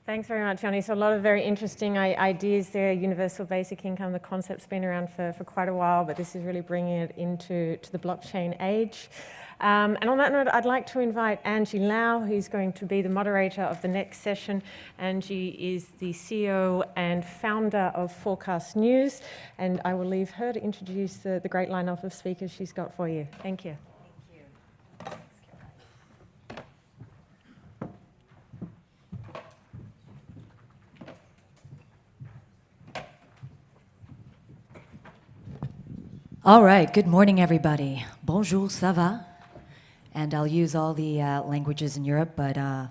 Thanks very much, Johnny. So a lot of very interesting ideas there. Universal basic income, the concept's been around for quite a while, but this is really bringing it into the blockchain age. And on that note, I'd like to invite Angie Lau, who's going to be the moderator of the next session. Angie is the CEO and founder of Forkast.News, and I will leave her to introduce the great lineup of speakers she's got for you. Thank you. All right, good morning, everybody. Bonjour, ça va? And I'll use all the languages in Europe, but I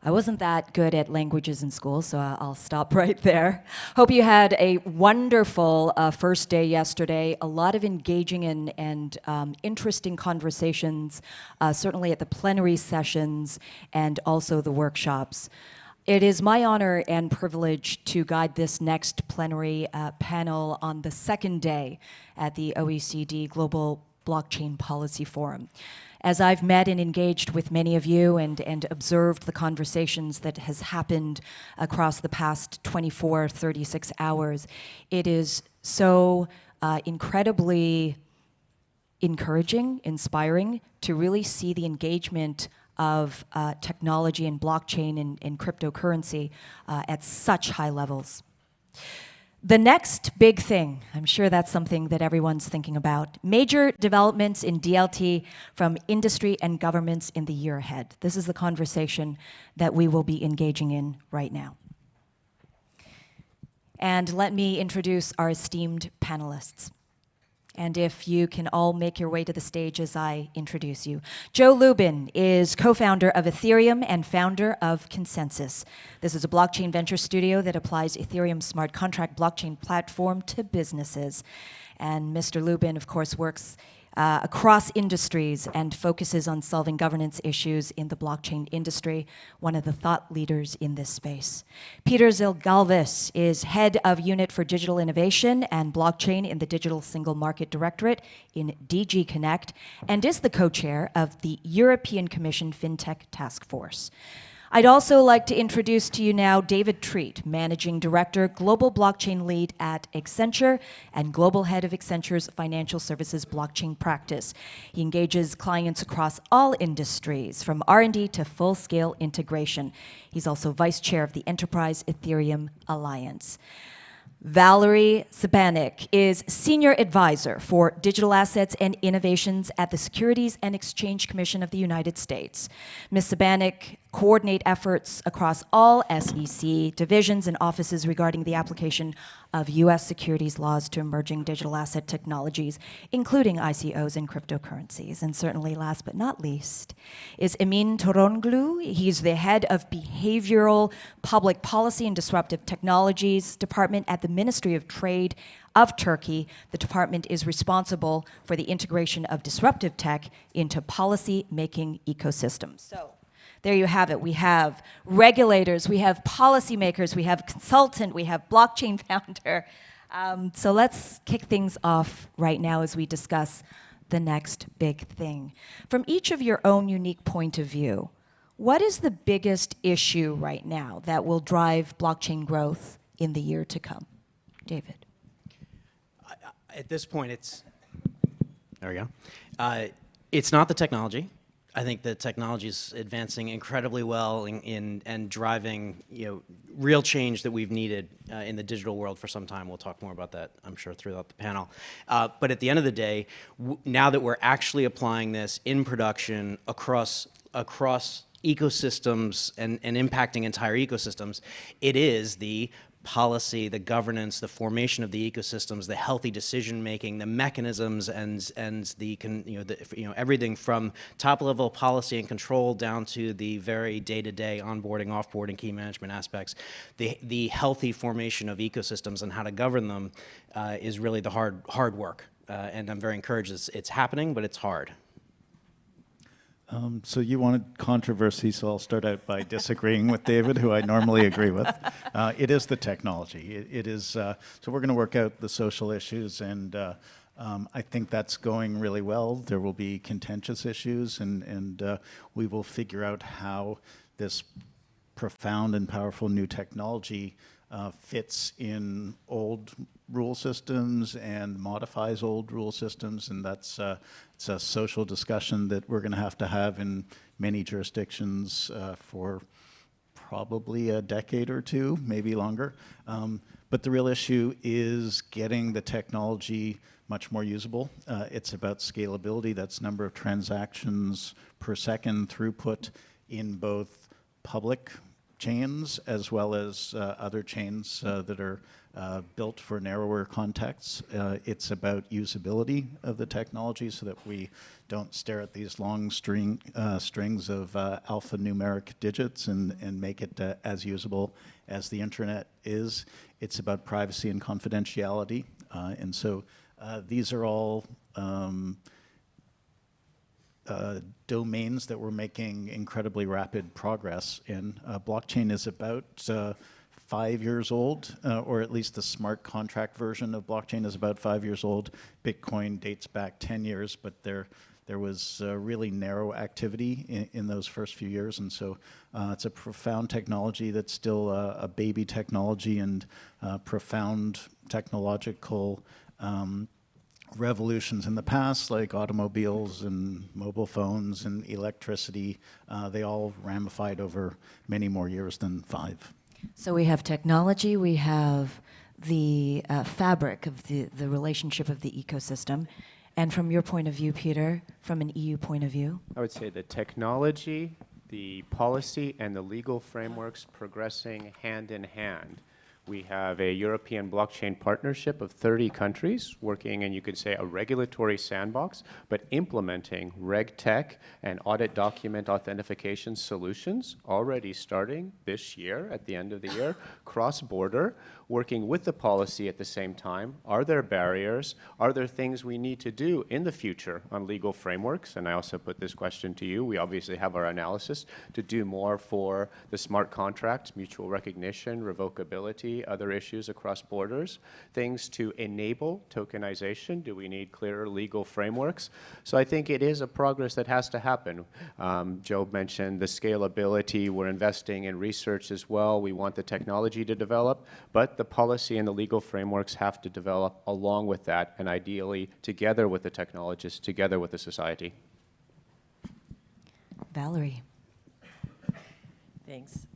wasn't that good at languages in school, so I'll stop right there. Hope you had a wonderful first day yesterday. A lot of engaging and interesting conversations, certainly at the plenary sessions and also the workshops. It is my honor and privilege to guide this next plenary panel on the second day at the OECD Global Blockchain Policy Forum. As I've met and engaged with many of you and observed the conversations that has happened across the past 24, 36 hours, it is so incredibly encouraging, inspiring to really see the engagement of technology and blockchain and cryptocurrency at such high levels. The next big thing, I'm sure that's something that everyone's thinking about, major developments in DLT from industry and governments in the year ahead. This is the conversation that we will be engaging in right now. And let me introduce our esteemed panelists. And if you can all make your way to the stage as I introduce you. Joe Lubin is co-founder of Ethereum and founder of ConsenSys. This is a blockchain venture studio that applies Ethereum's smart contract blockchain platform to businesses. And Mr. Lubin, of course, works across industries and focuses on solving governance issues in the blockchain industry, one of the thought leaders in this space. Peter Zilgalvis is head of unit for digital innovation and blockchain in the Digital Single Market Directorate in DG Connect and is the co-chair of the European Commission FinTech Task Force. I'd also like to introduce to you now David Treat, Managing Director, Global Blockchain Lead at Accenture and Global Head of Accenture's Financial Services Blockchain Practice. He engages clients across all industries, from R&D to full-scale integration. He's also Vice Chair of the Enterprise Ethereum Alliance. Valerie Sabanik is Senior Advisor for Digital Assets and Innovations at the Securities and Exchange Commission of the United States. Ms. Sabanik coordinates efforts across all SEC divisions and offices regarding the application of U.S. securities laws to emerging digital asset technologies, including ICOs and cryptocurrencies. And certainly last but not least is Emin Toronglu. He's the head of Behavioral Public Policy and Disruptive Technologies Department at the Ministry of Trade of Turkey. The department is responsible for the integration of disruptive tech into policy-making ecosystems. So there you have it. We have regulators, we have policymakers, we have consultant, we have blockchain founder. So let's kick things off right now as we discuss the next big thing. From each of your own unique point of view, what is the biggest issue right now that will drive blockchain growth in the year to come? David. At this point, there we go. It's not the technology. I think the technology is advancing incredibly well and driving real change that we've needed in the digital world for some time. We'll talk more about that, I'm sure, throughout the panel. But at the end of the day, now that we're actually applying this in production across ecosystems and impacting entire ecosystems, it is the policy, the governance, the formation of the ecosystems, the healthy decision-making, the mechanisms, and the everything from top-level policy and control down to the very day-to-day onboarding, offboarding, key management aspects. The healthy formation of ecosystems and how to govern them is really the hard work. And I'm very encouraged it's happening, but it's hard. So you wanted controversy, so I'll start out by disagreeing with David, who I normally agree with. It is the technology. It is, so we're going to work out the social issues, and I think that's going really well. There will be contentious issues, and we will figure out how this profound and powerful new technology fits in old rule systems and modifies old rule systems, and that's it's a social discussion that we're going to have in many jurisdictions for probably a decade or two, maybe longer. But the real issue is getting the technology much more usable. It's about scalability. That's number of transactions per second, throughput in both public chains as well as other chains that are built for narrower contexts. It's about usability of the technology so that we don't stare at these long strings of alphanumeric digits and make it as usable as the internet is. It's about privacy and confidentiality. And so these are all domains that we're making incredibly rapid progress in. Blockchain is about 5 years old, or at least the smart contract version of blockchain is about 5 years old. Bitcoin dates back 10 years, but there was really narrow activity in those first few years, and so it's a profound technology that's still a baby technology, and profound technological revolutions in the past, like automobiles and mobile phones and electricity, they all ramified over many more years than 5. So we have technology, we have the fabric of the relationship of the ecosystem. And from your point of view, Peter, from an EU point of view? I would say the technology, the policy, and the legal frameworks progressing hand in hand. We have a European blockchain partnership of 30 countries working in, you could say, a regulatory sandbox, but implementing RegTech and audit document authentication solutions already starting this year, at the end of the year, cross-border, working with the policy at the same time. Are there barriers? Are there things we need to do in the future on legal frameworks? And I also put this question to you. We obviously have our analysis to do more for the smart contracts, mutual recognition, revocability, other issues across borders, things to enable tokenization. Do we need clearer legal frameworks? So I think it is a progress that has to happen. Joe mentioned the scalability. We're investing in research as well. We want the technology to develop, but the policy and the legal frameworks have to develop along with that, and ideally together with the technologists, together with the society. Valerie. Thanks.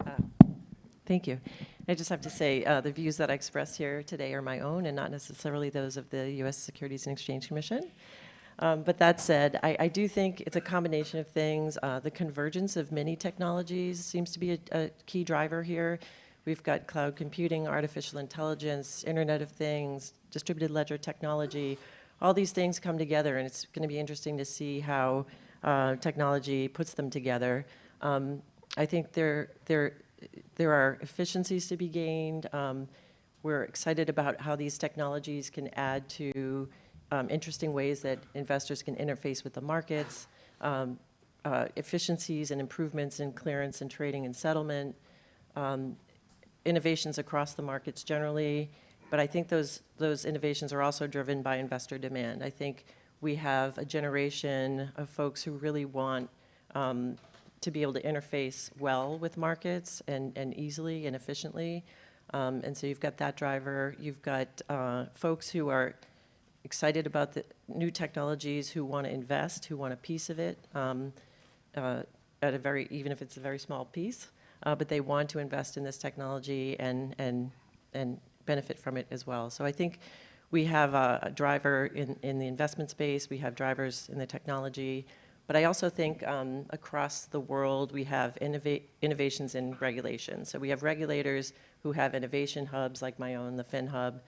Thank you. I just have to say the views that I express here today are my own and not necessarily those of the U.S. Securities and Exchange Commission. But that said, I do think it's a combination of things. The convergence of many technologies seems to be a key driver here. We've got cloud computing, artificial intelligence, Internet of Things, distributed ledger technology. All these things come together, and it's going to be interesting to see how technology puts them together. I think there are efficiencies to be gained. We're excited about how these technologies can add to interesting ways that investors can interface with the markets, efficiencies and improvements in clearance and trading and settlement, innovations across the markets generally. But I think those innovations are also driven by investor demand. I think we have a generation of folks who really want to be able to interface well with markets and easily and efficiently. And so you've got that driver. You've got folks who are excited about the new technologies, who want to invest, who want a piece of it, even if it's a very small piece. But they want to invest in this technology and benefit from it as well. So I think we have a driver in the investment space. We have drivers in the technology. But I also think across the world, we have innovations in regulation. So we have regulators who have innovation hubs like my own, the FinHub.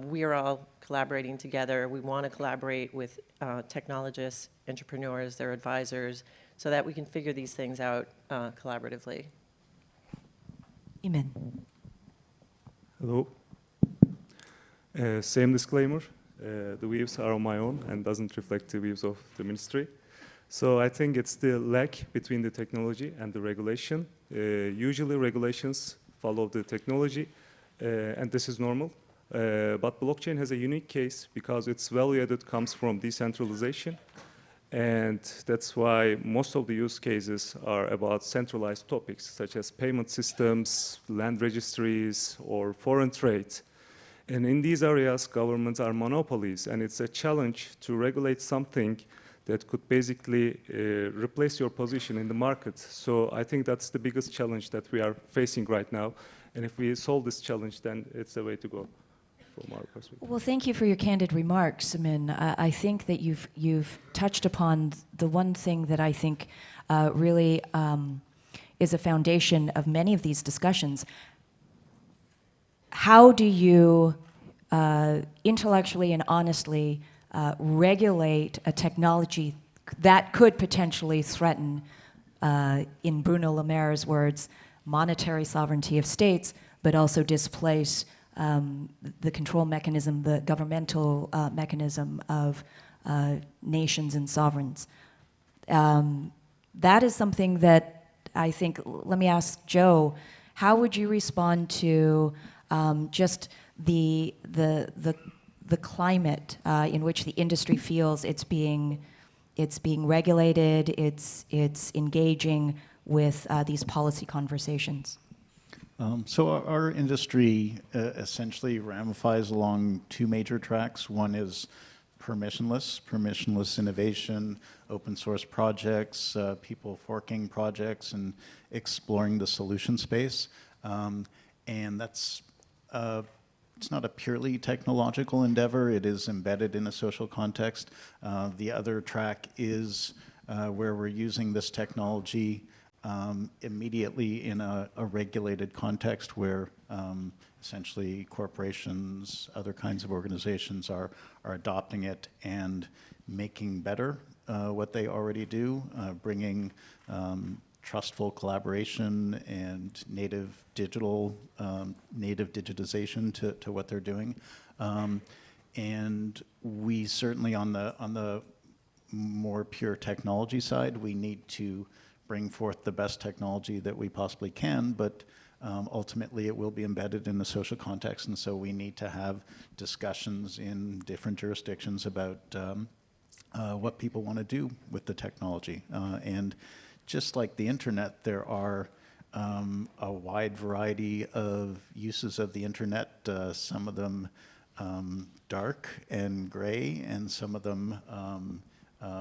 We are all collaborating together. We want to collaborate with technologists, entrepreneurs, their advisors, so that we can figure these things out collaboratively. Iman. Hello. Same disclaimer. The views are on my own and doesn't reflect the views of the ministry. So I think it's the lag between the technology and the regulation. Usually regulations follow the technology, and this is normal. But blockchain has a unique case because its value added comes from decentralization. And that's why most of the use cases are about centralized topics, such as payment systems, land registries, or foreign trade. And in these areas, governments are monopolies, and it's a challenge to regulate something that could basically replace your position in the market. So I think that's the biggest challenge that we are facing right now. And if we solve this challenge, then it's the way to go from our perspective. Well, thank you for your candid remarks, Min. I think that you've touched upon the one thing that I think really is a foundation of many of these discussions. How do you intellectually and honestly regulate a technology that could potentially threaten, in Bruno Le Maire's words, monetary sovereignty of states, but also displace the control mechanism, the governmental mechanism of nations and sovereigns? That is something that I think, let me ask Joe, how would you respond to just the climate in which the industry feels it's being regulated, it's engaging with these policy conversations? So our industry essentially ramifies along two major tracks. One is permissionless innovation, open source projects, people forking projects and exploring the solution space. And that's, it's not a purely technological endeavor, it is embedded in a social context. The other track is where we're using this technology immediately in a regulated context where essentially corporations, other kinds of organizations are adopting it and making better what they already do, bringing trustful collaboration and native digitization to what they're doing. And we certainly on the more pure technology side, we need to bring forth the best technology that we possibly can, but ultimately it will be embedded in the social context, and so we need to have discussions in different jurisdictions about what people want to do with the technology. And just like the internet, there are a wide variety of uses of the internet, some of them dark and gray, and some of them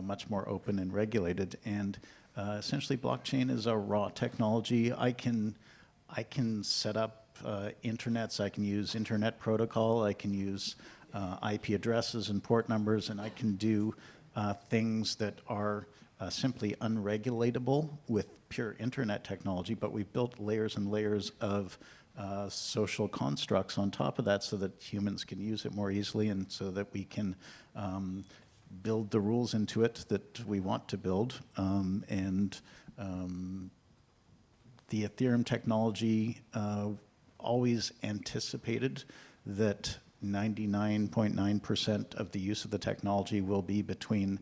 much more open and regulated. And essentially, blockchain is a raw technology. I can set up internets. I can use internet protocol. I can use IP addresses and port numbers, and I can do things that are simply unregulatable with pure internet technology. But we've built layers and layers of social constructs on top of that so that humans can use it more easily, and so that we can build the rules into it that we want to build. The Ethereum technology always anticipated that 99.9% of the use of the technology will be between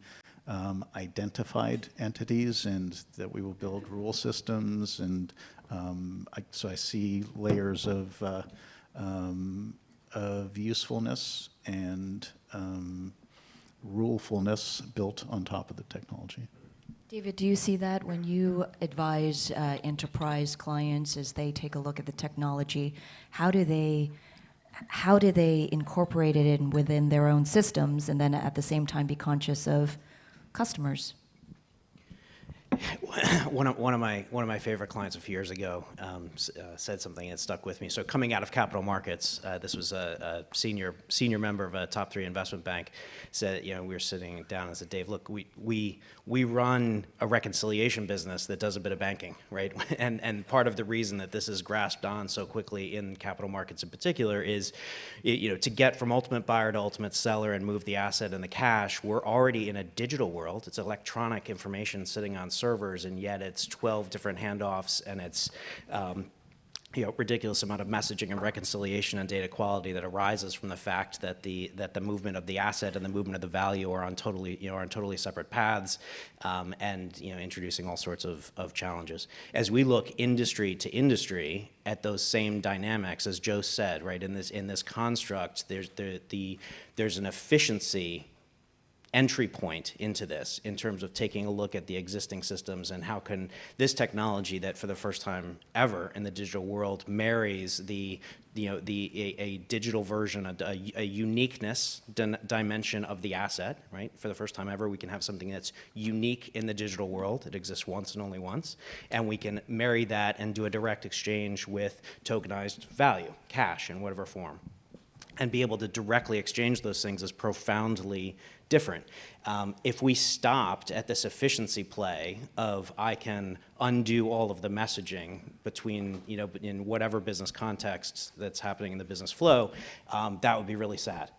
identified entities, and that we will build rule systems. And so I see layers of usefulness and rulefulness built on top of the technology. David, do you see that when you advise enterprise clients as they take a look at the technology? How do they incorporate it within their own systems, and then at the same time be conscious of customers? One of my favorite clients a few years ago said something that stuck with me. So coming out of capital markets, this was a senior member of a top 3 investment bank. Said, we were sitting down and said, Dave, look, we run a reconciliation business that does a bit of banking, right? And part of the reason that this is grasped on so quickly in capital markets in particular is, to get from ultimate buyer to ultimate seller and move the asset and the cash, we're already in a digital world. It's electronic information sitting on servers, and yet it's 12 different handoffs, and it's ridiculous amount of messaging and reconciliation and data quality that arises from the fact that the movement of the asset and the movement of the value are on totally separate paths, and introducing all sorts of challenges. As we look industry to industry at those same dynamics, as Joe said, right, in this construct, there's an efficiency entry point into this in terms of taking a look at the existing systems and how can this technology that for the first time ever in the digital world marries a digital version, a uniqueness dimension of the asset, right? For the first time ever, we can have something that's unique in the digital world. It exists once and only once. And we can marry that and do a direct exchange with tokenized value, cash in whatever form. And be able to directly exchange those things is profoundly different. If we stopped at this efficiency play of I can undo all of the messaging between, in whatever business context that's happening in the business flow, that would be really sad.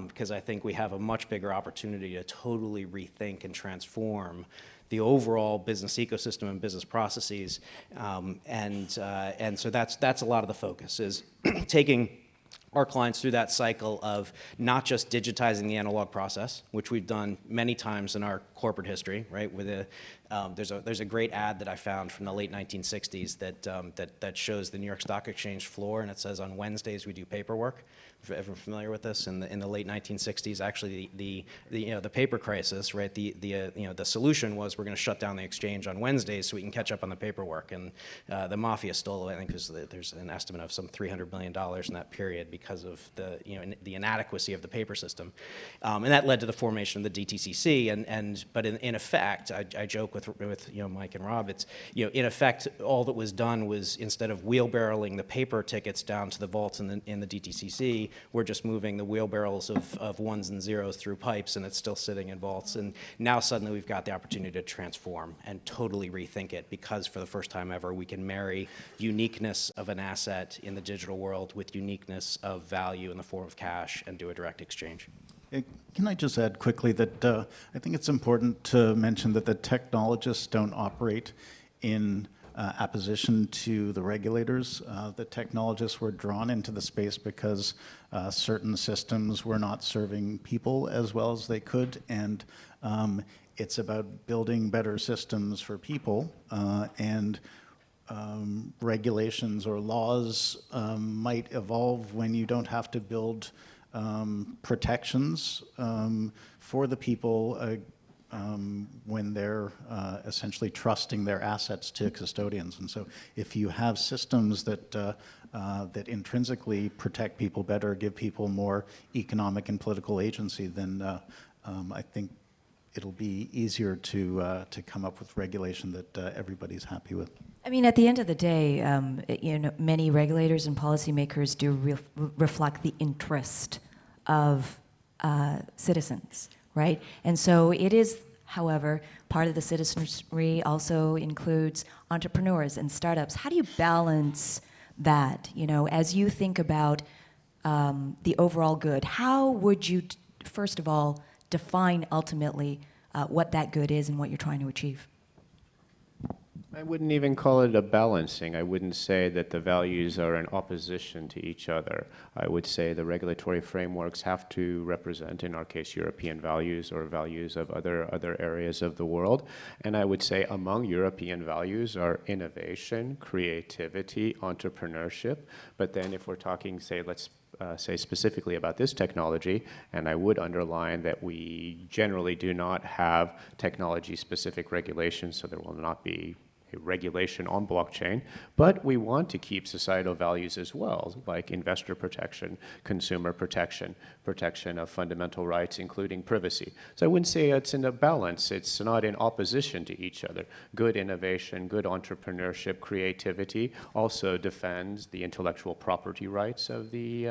Because I think we have a much bigger opportunity to totally rethink and transform the overall business ecosystem and business processes. And so that's a lot of the focus, is taking our clients through that cycle of not just digitizing the analog process, which we've done many times in our corporate history, right? With there's a great ad that I found from the late 1960s that shows the New York Stock Exchange floor, and it says, "On Wednesdays we do paperwork." Everyone familiar with this? In the late 1960s, actually the paper crisis, right? The solution was we're going to shut down the exchange on Wednesdays so we can catch up on the paperwork. And the mafia stole, I think there's an estimate of some $300 million in that period because of the inadequacy of the paper system, and that led to the formation of the DTCC. But in effect, I joke with Mike and Rob, it's in effect all that was done was, instead of wheelbarrowing the paper tickets down to the vaults in the DTCC, we're just moving the wheelbarrows of ones and zeros through pipes, and it's still sitting in vaults. And now suddenly we've got the opportunity to transform and totally rethink it, because for the first time ever, we can marry uniqueness of an asset in the digital world with uniqueness of value in the form of cash and do a direct exchange. Can I just add quickly that I think it's important to mention that the technologists don't operate in opposition to the regulators. The technologists were drawn into the space because certain systems were not serving people as well as they could, and it's about building better systems for people, and regulations or laws might evolve when you don't have to build protections for the people when they're essentially trusting their assets to custodians. And so if you have systems that intrinsically protect people better, give people more economic and political agency, then I think it'll be easier to come up with regulation that everybody's happy with. I mean, at the end of the day, many regulators and policymakers do reflect the interest of citizens, right? And so it is, however, part of the citizenry also includes entrepreneurs and startups. How do you balance that, as you think about the overall good? How would you, first of all, define ultimately what that good is and what you're trying to achieve? I wouldn't even call it a balancing. I wouldn't say that the values are in opposition to each other. I would say the regulatory frameworks have to represent, in our case, European values or values of other areas of the world. And I would say among European values are innovation, creativity, entrepreneurship. But then if we're talking, let's say specifically about this technology, and I would underline that we generally do not have technology-specific regulations, so there will not be regulation on blockchain, but we want to keep societal values as well, like investor protection, consumer protection, protection of fundamental rights, including privacy. So I wouldn't say it's in a balance. It's not in opposition to each other. Good innovation, good entrepreneurship, creativity also defends the intellectual property rights of the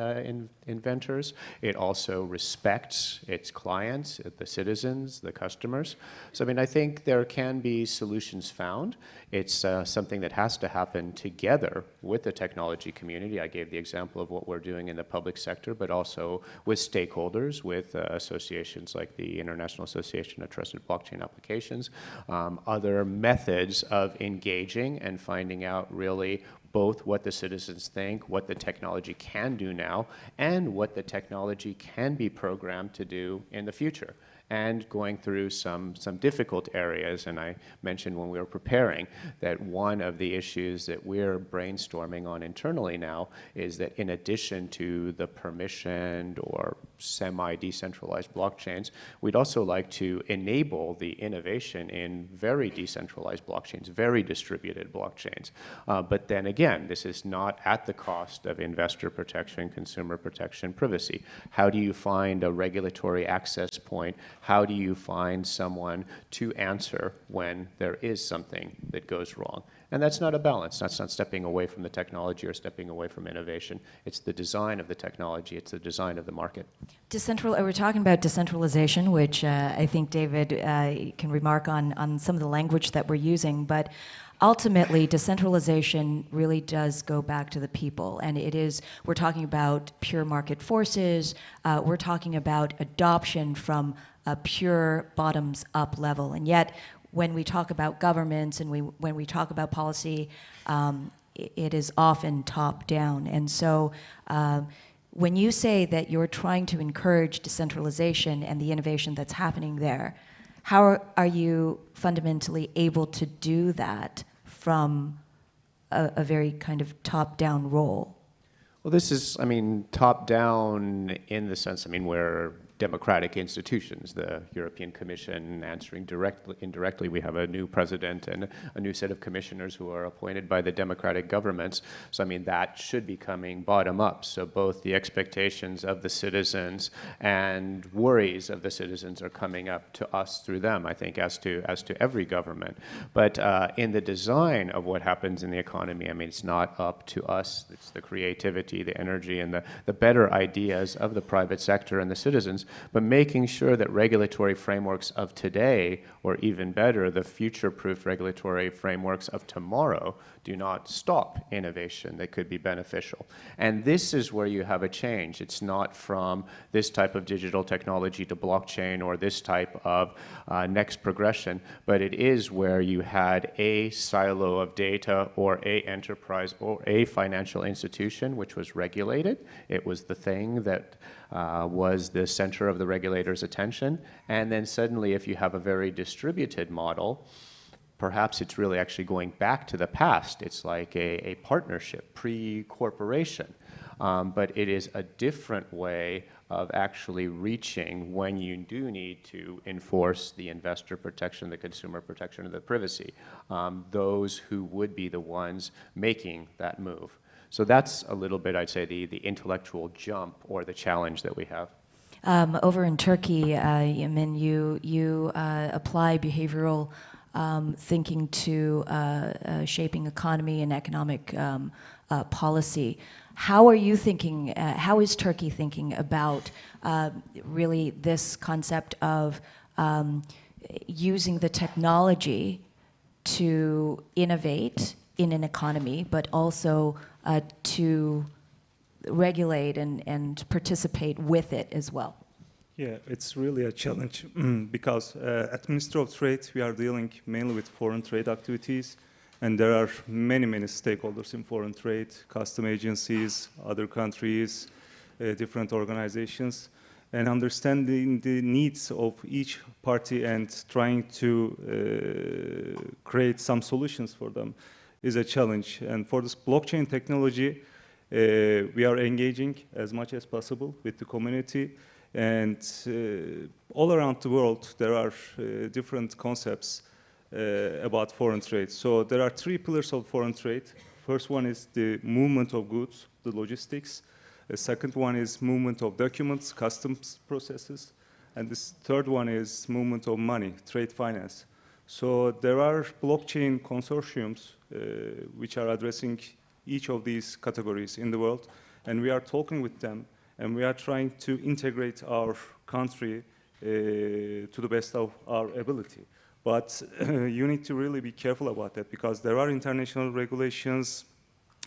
inventors. It also respects its clients, the citizens, the customers. So I think there can be solutions found. It's something that has to happen together with the technology community. I gave the example of what we're doing in the public sector, but also with stakeholders, with associations like the International Association of Trusted Blockchain Applications, other methods of engaging and finding out really both what the citizens think, what the technology can do now, and what the technology can be programmed to do in the future. and going through some difficult areas. And I mentioned when we were preparing that one of the issues that we're brainstorming on internally now is that in addition to the permissioned or semi-decentralized blockchains, we'd also like to enable the innovation in very decentralized blockchains, very distributed blockchains. But then again, this is not at the cost of investor protection, consumer protection, privacy. How do you find a regulatory access point? How do you find someone to answer when there is something that goes wrong? And that's not a balance. That's not stepping away from the technology or stepping away from innovation. It's the design of the technology. It's the design of the market. We're talking about decentralization, which I think David can remark on some of the language that we're using. But ultimately, decentralization really does go back to the people. And we're talking about pure market forces. We're talking about adoption from a pure bottoms-up level. And yet, when we talk about governments and when we talk about policy, it is often top-down. And so when you say that you're trying to encourage decentralization and the innovation that's happening there, how are you fundamentally able to do that from a very kind of top-down role? Well, this is, top-down in the sense, where democratic institutions, the European Commission answering indirectly. We have a new president and a new set of commissioners who are appointed by the democratic governments. So that should be coming bottom up. So both the expectations of the citizens and worries of the citizens are coming up to us through them, I think, as to every government. But in the design of what happens in the economy, it's not up to us. It's the creativity, the energy, and the better ideas of the private sector and the citizens, but making sure that regulatory frameworks of today, or even better, the future-proof regulatory frameworks of tomorrow, do not stop innovation that could be beneficial. And this is where you have a change. It's not from this type of digital technology to blockchain or this type of next progression, but it is where you had a silo of data or a enterprise or a financial institution which was regulated. It was the thing that was the center of the regulator's attention. And then suddenly, if you have a very distributed model, perhaps it's really actually going back to the past. It's like a partnership, pre-corporation. But it is a different way of actually reaching when you do need to enforce the investor protection, the consumer protection, and the privacy, those who would be the ones making that move. So that's a little bit, I'd say, the intellectual jump or the challenge that we have. Over in Turkey, Yamin, you apply behavioral thinking to shaping economy and economic policy. How are you thinking, how is Turkey thinking about really this concept of using the technology to innovate in an economy, but also to regulate and participate with it as well? Yeah, it's really a challenge because at Ministry of Trade, we are dealing mainly with foreign trade activities, and there are many stakeholders in foreign trade, custom agencies, other countries, different organizations, and understanding the needs of each party and trying to create some solutions for them is a challenge. And for this blockchain technology, we are engaging as much as possible with the community. And all around the world, there are different concepts about foreign trade. So there are three pillars of foreign trade. First one is the movement of goods, the logistics. The second one is movement of documents, customs processes. And this third one is movement of money, trade finance. So there are blockchain consortiums which are addressing each of these categories in the world. And we are talking with them, and we are trying to integrate our country to the best of our ability. But you need to really be careful about that, because there are international regulations,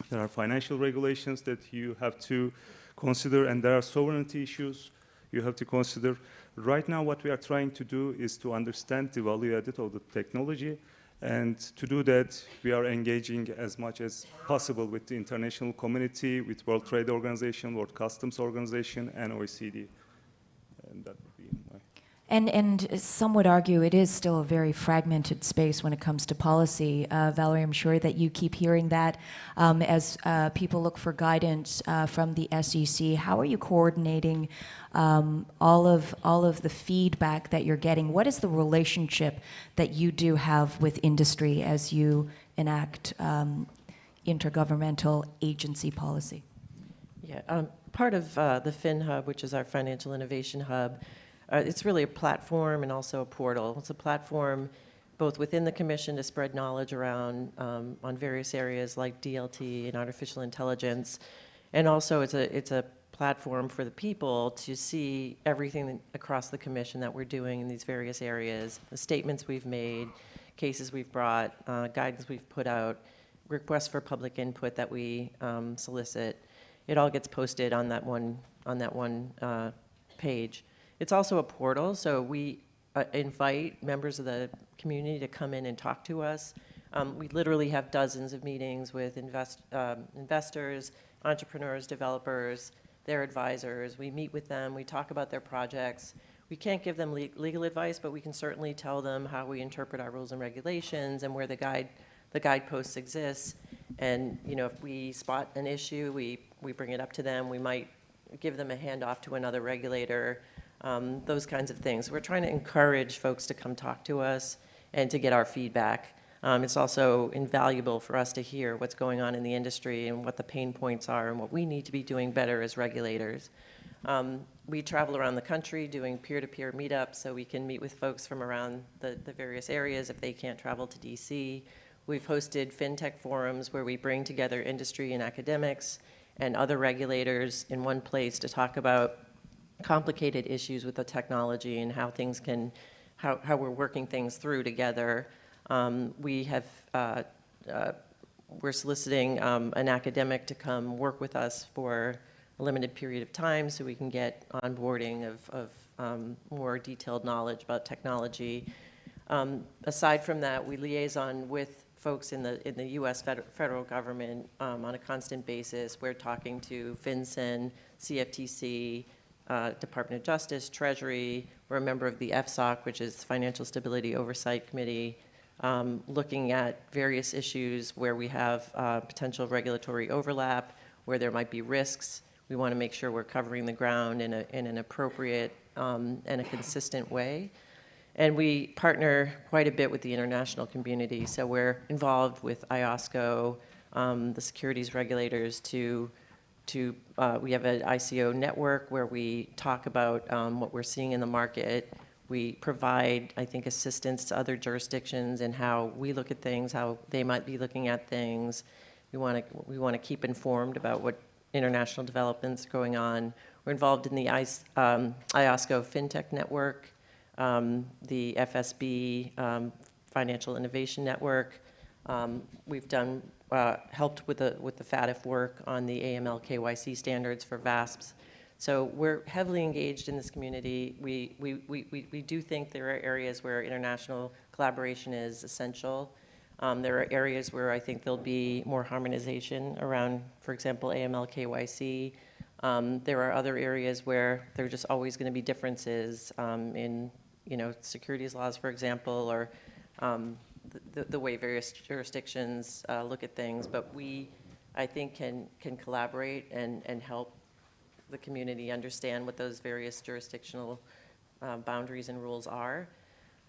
there are financial regulations that you have to consider, and there are sovereignty issues you have to consider. Right now, what we are trying to do is to understand the value added of the technology, and to do that, we are engaging as much as possible with the international community, with World Trade Organization, World Customs Organization, and OECD. And that would be my... And some would argue it is still a very fragmented space when it comes to policy. Valerie, I'm sure that you keep hearing that as people look for guidance from the SEC. How are you coordinating all of the feedback that you're getting? What is the relationship that you do have with industry as you enact intergovernmental agency policy? Yeah, part of the FinHub, which is our financial innovation hub, it's really a platform and also a portal. It's a platform both within the commission to spread knowledge around on various areas like DLT and artificial intelligence, and also it's a platform for the people to see everything across the commission that we're doing in these various areas, the statements we've made, cases we've brought, guidance we've put out, requests for public input that we solicit. It all gets posted on that one page. It's also a portal, so we invite members of the community to come in and talk to us. We literally have dozens of meetings with investors, entrepreneurs, developers, their advisors. We meet with them, we talk about their projects. We can't give them legal advice, but we can certainly tell them how we interpret our rules and regulations and where the guideposts exist. And if we spot an issue, we bring it up to them. We might give them a handoff to another regulator. Those kinds of things. We're trying to encourage folks to come talk to us and to get our feedback. It's also invaluable for us to hear what's going on in the industry and what the pain points are and what we need to be doing better as regulators. We travel around the country doing peer-to-peer meetups so we can meet with folks from around the various areas if they can't travel to DC. We've hosted fintech forums where we bring together industry and academics and other regulators in one place to talk about complicated issues with the technology and how things how we're working things through together. We're soliciting an academic to come work with us for a limited period of time so we can get onboarding of more detailed knowledge about technology. Aside from that, we liaison with folks in the U.S. federal government on a constant basis. We're talking to FinCEN, CFTC, Department of Justice, Treasury. We're a member of the FSOC, which is Financial Stability Oversight Committee, looking at various issues where we have potential regulatory overlap, where there might be risks. We want to make sure we're covering the ground in an appropriate and a consistent way. And we partner quite a bit with the international community. So we're involved with IOSCO, the securities regulators, we have an ICO network where we talk about what we're seeing in the market. We provide, I think, assistance to other jurisdictions in how we look at things, how they might be looking at things. We want to keep informed about what international developments are going on. We're involved in the IOSCO FinTech Network, the FSB Financial Innovation Network. We've done helped with the FATF work on the AML KYC standards for VASPs. So we're heavily engaged in this community. We do think there are areas where international collaboration is essential. There are areas where I think there'll be more harmonization around, for example, AML KYC. There are other areas where there are just always going to be differences in securities laws, for example, or the way various jurisdictions look at things, but we, I think, can collaborate and help the community understand what those various jurisdictional boundaries and rules are.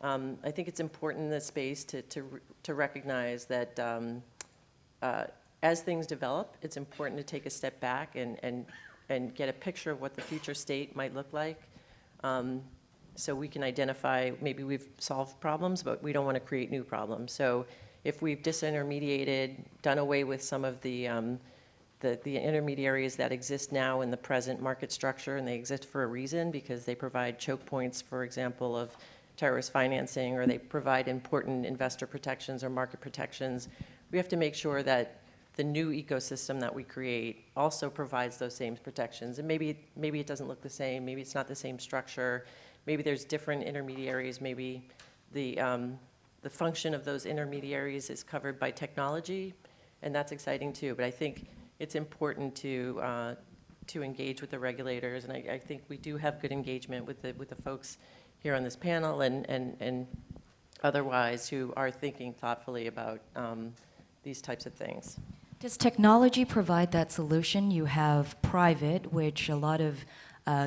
I think it's important in this space to recognize that as things develop, it's important to take a step back and get a picture of what the future state might look like. So we can identify, maybe we've solved problems, but we don't want to create new problems. So if we've disintermediated, done away with some of the intermediaries that exist now in the present market structure, and they exist for a reason because they provide choke points, for example, of terrorist financing, or they provide important investor protections or market protections, we have to make sure that the new ecosystem that we create also provides those same protections. And maybe it doesn't look the same, maybe it's not the same structure, maybe there's different intermediaries, maybe the function of those intermediaries is covered by technology, and that's exciting too. But I think it's important to engage with the regulators, and I think we do have good engagement with the folks here on this panel and otherwise who are thinking thoughtfully about these types of things. Does technology provide that solution? You have private, which a lot of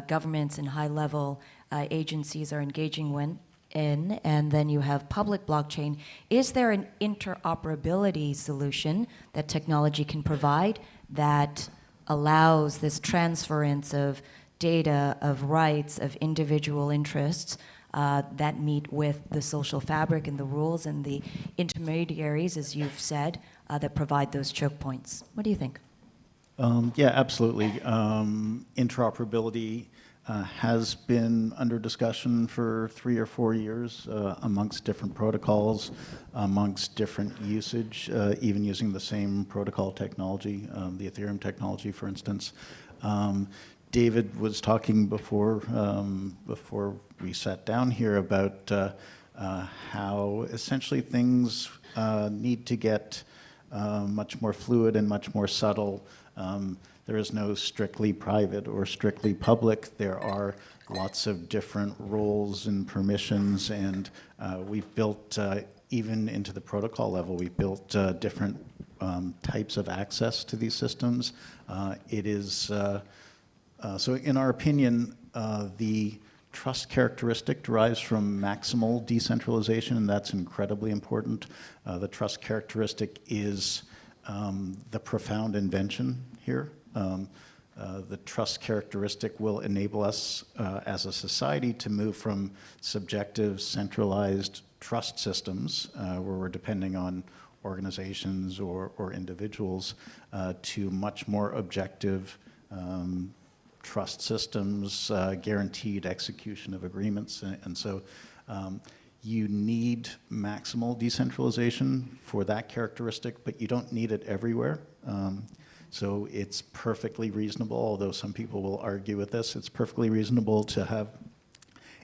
governments and high-level agencies are engaging in, and then you have public blockchain. Is there an interoperability solution that technology can provide that allows this transference of data, of rights, of individual interests that meet with the social fabric and the rules and the intermediaries, as you've said, that provide those choke points? What do you think? Yeah, absolutely. Interoperability has been under discussion for 3 or 4 years amongst different protocols, amongst different usage, even using the same protocol technology, the Ethereum technology, for instance. David was talking before we sat down here about how essentially things need to get much more fluid and much more subtle. There is no strictly private or strictly public. There are lots of different roles and permissions, and we've built, even into the protocol level, we've built different types of access to these systems. So in our opinion, the trust characteristic derives from maximal decentralization, and that's incredibly important. The trust characteristic is the profound invention here. The trust characteristic will enable us as a society to move from subjective, centralized trust systems, where we're depending on organizations or individuals, to much more objective trust systems, guaranteed execution of agreements. And so you need maximal decentralization for that characteristic, but you don't need it everywhere. So it's perfectly reasonable, although some people will argue with this, it's perfectly reasonable to have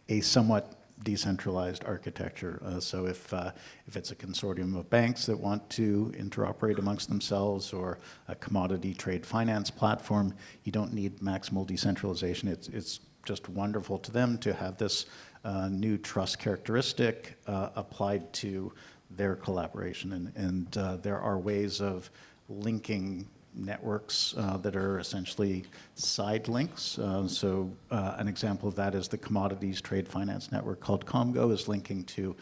a somewhat decentralized architecture. So if it's a consortium of banks that want to interoperate amongst themselves, or a commodity trade finance platform, you don't need maximal decentralization. It's just wonderful to them to have this new trust characteristic applied to their collaboration. And there are ways of linking networks that are essentially side links. So an example of that is the commodities trade finance network called Comgo is linking to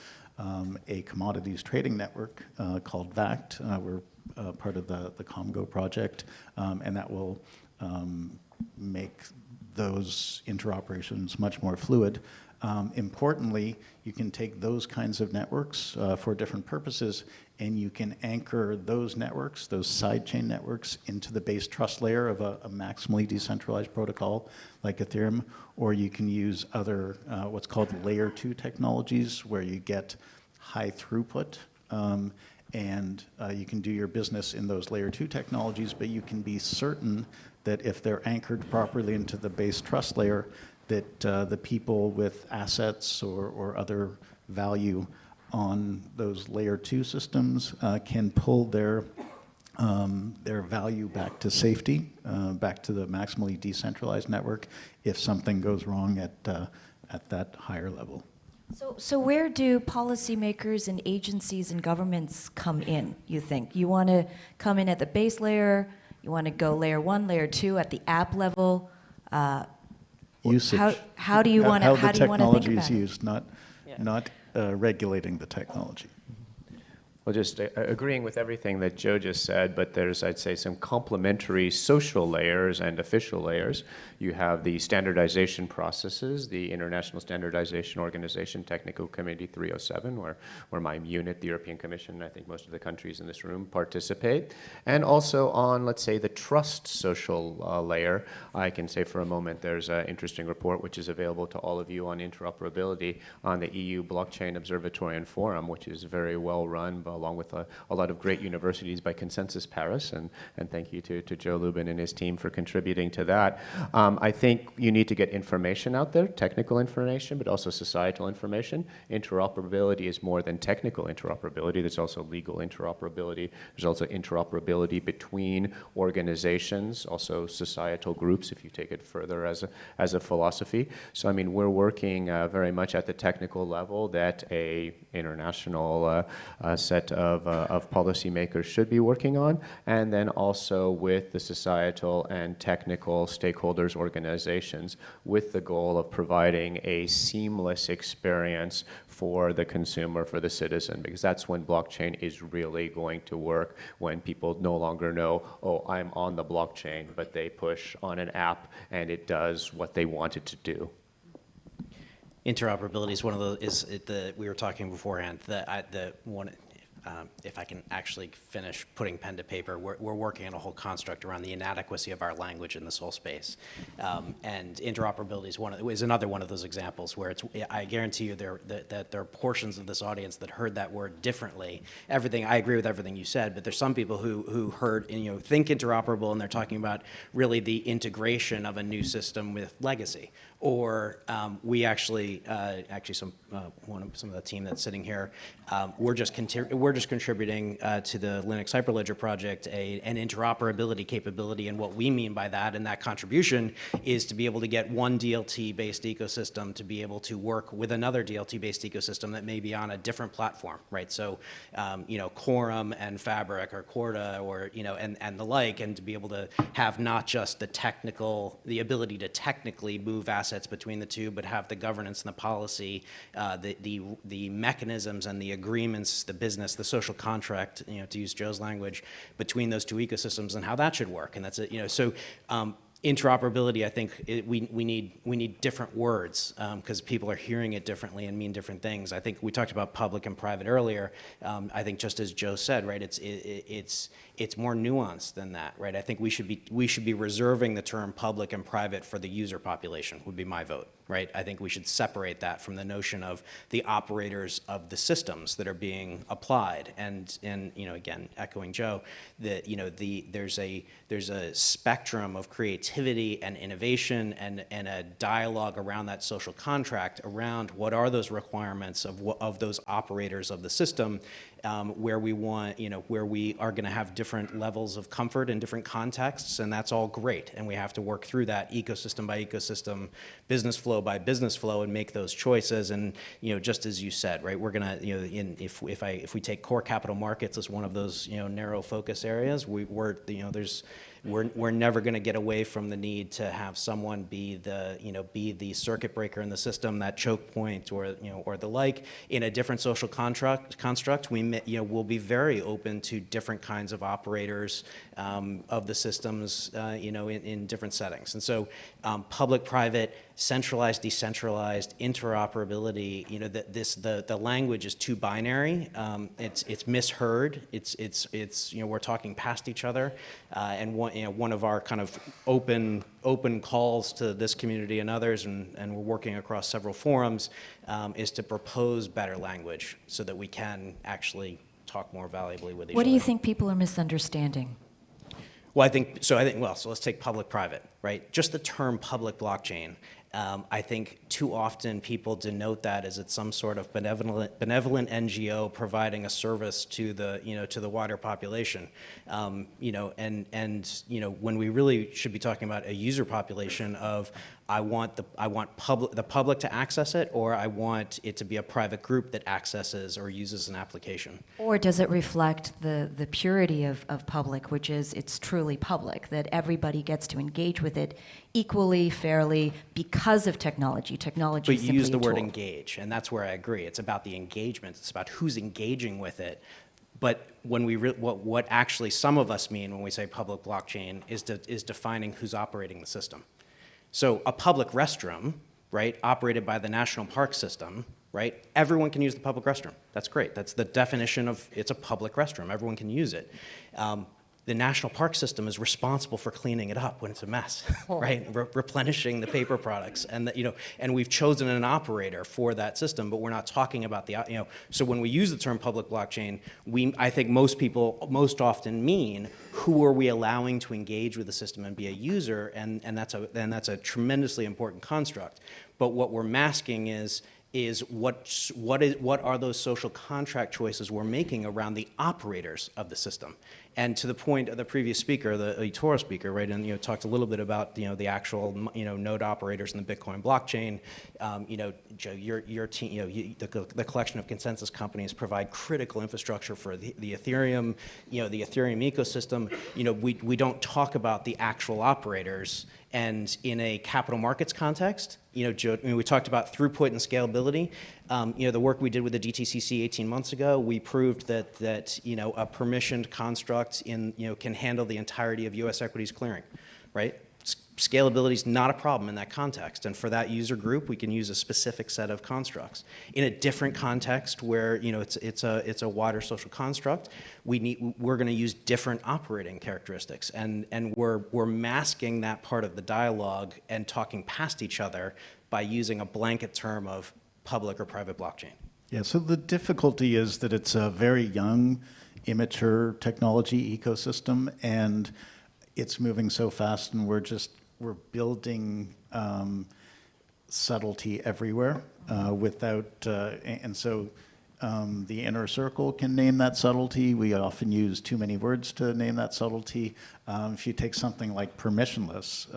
a commodities trading network called VACT. We're part of the Comgo project, and that will make those interoperations much more fluid. Importantly, you can take those kinds of networks for different purposes, and you can anchor those networks, those sidechain networks, into the base trust layer of a maximally decentralized protocol like Ethereum, or you can use other what's called layer 2 technologies, where you get high throughput, and you can do your business in those layer 2 technologies, but you can be certain that if they're anchored properly into the base trust layer, that the people with assets or other value on those layer 2 systems can pull their value back to safety, back to the maximally decentralized network if something goes wrong at that higher level. So where do policymakers and agencies and governments come in, you think? You want to come in at the base layer? You want to go layer 1, layer 2 at the app level? Usage. How do you want to think about it? How the technology is used, not regulating the technology. Well, just agreeing with everything that Joe just said, but there's, I'd say, some complementary social layers and official layers. You have the standardization processes, the International Standardization Organization Technical Committee 307, where my unit, the European Commission, I think most of the countries in this room participate. And also on, let's say, the trust social layer, I can say for a moment there's an interesting report which is available to all of you on interoperability on the EU Blockchain Observatory and Forum, which is very well run by along with a lot of great universities by ConsenSys Paris, and thank you to Joe Lubin and his team for contributing to that. I think you need to get information out there, technical information, but also societal information. Interoperability is more than technical interoperability. There's also legal interoperability. There's also interoperability between organizations, also societal groups, if you take it further as a philosophy. So, I mean, we're working very much at the technical level that a international set of policymakers should be working on, and then also with the societal and technical stakeholders organizations with the goal of providing a seamless experience for the consumer, for the citizen, because that's when blockchain is really going to work, when people no longer know, oh, I'm on the blockchain, but they push on an app and it does what they want it to do. Interoperability is one of those, we were talking beforehand, if I can actually finish putting pen to paper, we're working on a whole construct around the inadequacy of our language in this whole space. And interoperability is another one of those examples where I guarantee you that there are portions of this audience that heard that word differently. I agree with everything you said, but there's some people who heard, think interoperable, and they're talking about really the integration of a new system with legacy. Or we actually some of the team that's sitting here, we're just contributing to the Linux Hyperledger project an interoperability capability, and what we mean by that, and that contribution is to be able to get one DLT-based ecosystem to be able to work with another DLT-based ecosystem that may be on a different platform, right? So, Quorum and Fabric or Corda or and the like, and to be able to have not just the ability to technically move assets between the two, but have the governance and the policy, the mechanisms and the agreements, the business, the social contract, to use Joe's language, between those two ecosystems and how that should work. And that's it. So interoperability, I think we need different words because people are hearing it differently and mean different things. I think we talked about public and private earlier. I think just as Joe said, right, it's more nuanced than that, right? I think we should be reserving the term public and private for the user population, would be my vote, right? I think we should separate that from the notion of the operators of the systems that are being applied. And again, echoing Joe, that there's a spectrum of creativity and innovation and a dialogue around that social contract around what are those requirements of those operators of the system, where we are going to have different levels of comfort in different contexts, and that's all great. And we have to work through that ecosystem by ecosystem, business flow by business flow, and make those choices. And just as you said, right, we're going to if we take core capital markets as one of those narrow focus areas, we're never going to get away from the need to have someone be the circuit breaker in the system, that choke point, or the like. In a different social construct, we'll be very open to different kinds of operators of the systems, in different settings. And so, public-private, centralized, decentralized, interoperability. The language is too binary. It's misheard. It's we're talking past each other, and one of our kind of open calls to this community and others, and we're working across several forums, is to propose better language so that we can actually talk more valuably with each other. What do you think people are misunderstanding? Well, so let's take public-private, right? Just the term public blockchain. I think too often people denote that as it's some sort of benevolent NGO providing a service to the wider population, when we really should be talking about a user population of I want the public to access it, or I want it to be a private group that accesses or uses an application. Or does it reflect the purity of public, which is it's truly public, that everybody gets to engage with it equally, fairly, because of technology. Technology is simply a tool. But you use the word engage, and that's where I agree. It's about the engagement. It's about who's engaging with it. But when what actually some of us mean when we say public blockchain is defining who's operating the system. So a public restroom, right, operated by the National Park System, right, everyone can use the public restroom. That's great. That's the definition of it's a public restroom. Everyone can use it. the national park system is responsible for cleaning it up when it's a mess, right? Replenishing the paper products, and and we've chosen an operator for that system, but we're not talking about the, So when we use the term public blockchain, I think most people most often mean who are we allowing to engage with the system and be a user, and that's a tremendously important construct. But what we're masking is what are those social contract choices we're making around the operators of the system. And to the point of the previous speaker, the eToro speaker, right, and talked a little bit about the actual node operators in the Bitcoin blockchain. Joe, your team, the collection of ConsenSys companies provide critical infrastructure for the Ethereum, the Ethereum ecosystem. We don't talk about the actual operators. And in a capital markets context, Joe, we talked about throughput and scalability. The work we did with the DTCC 18 months ago, we proved that a permissioned construct can handle the entirety of U.S. equities clearing, right? Scalability is not a problem in that context, and for that user group, we can use a specific set of constructs. In a different context, where it's a wider social construct, we're going to use different operating characteristics, and we're masking that part of the dialogue and talking past each other by using a blanket term of public or private blockchain. Yeah. So the difficulty is that it's a very young, immature technology ecosystem, and it's moving so fast, and we're building subtlety everywhere and so the inner circle can name that subtlety. We often use too many words to name that subtlety. If you take something like permissionless,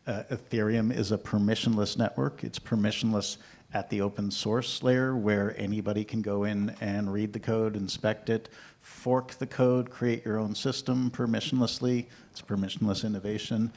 Ethereum is a permissionless network. It's permissionless at the open source layer, where anybody can go in and read the code, inspect it, fork the code, create your own system permissionlessly. It's permissionless innovation.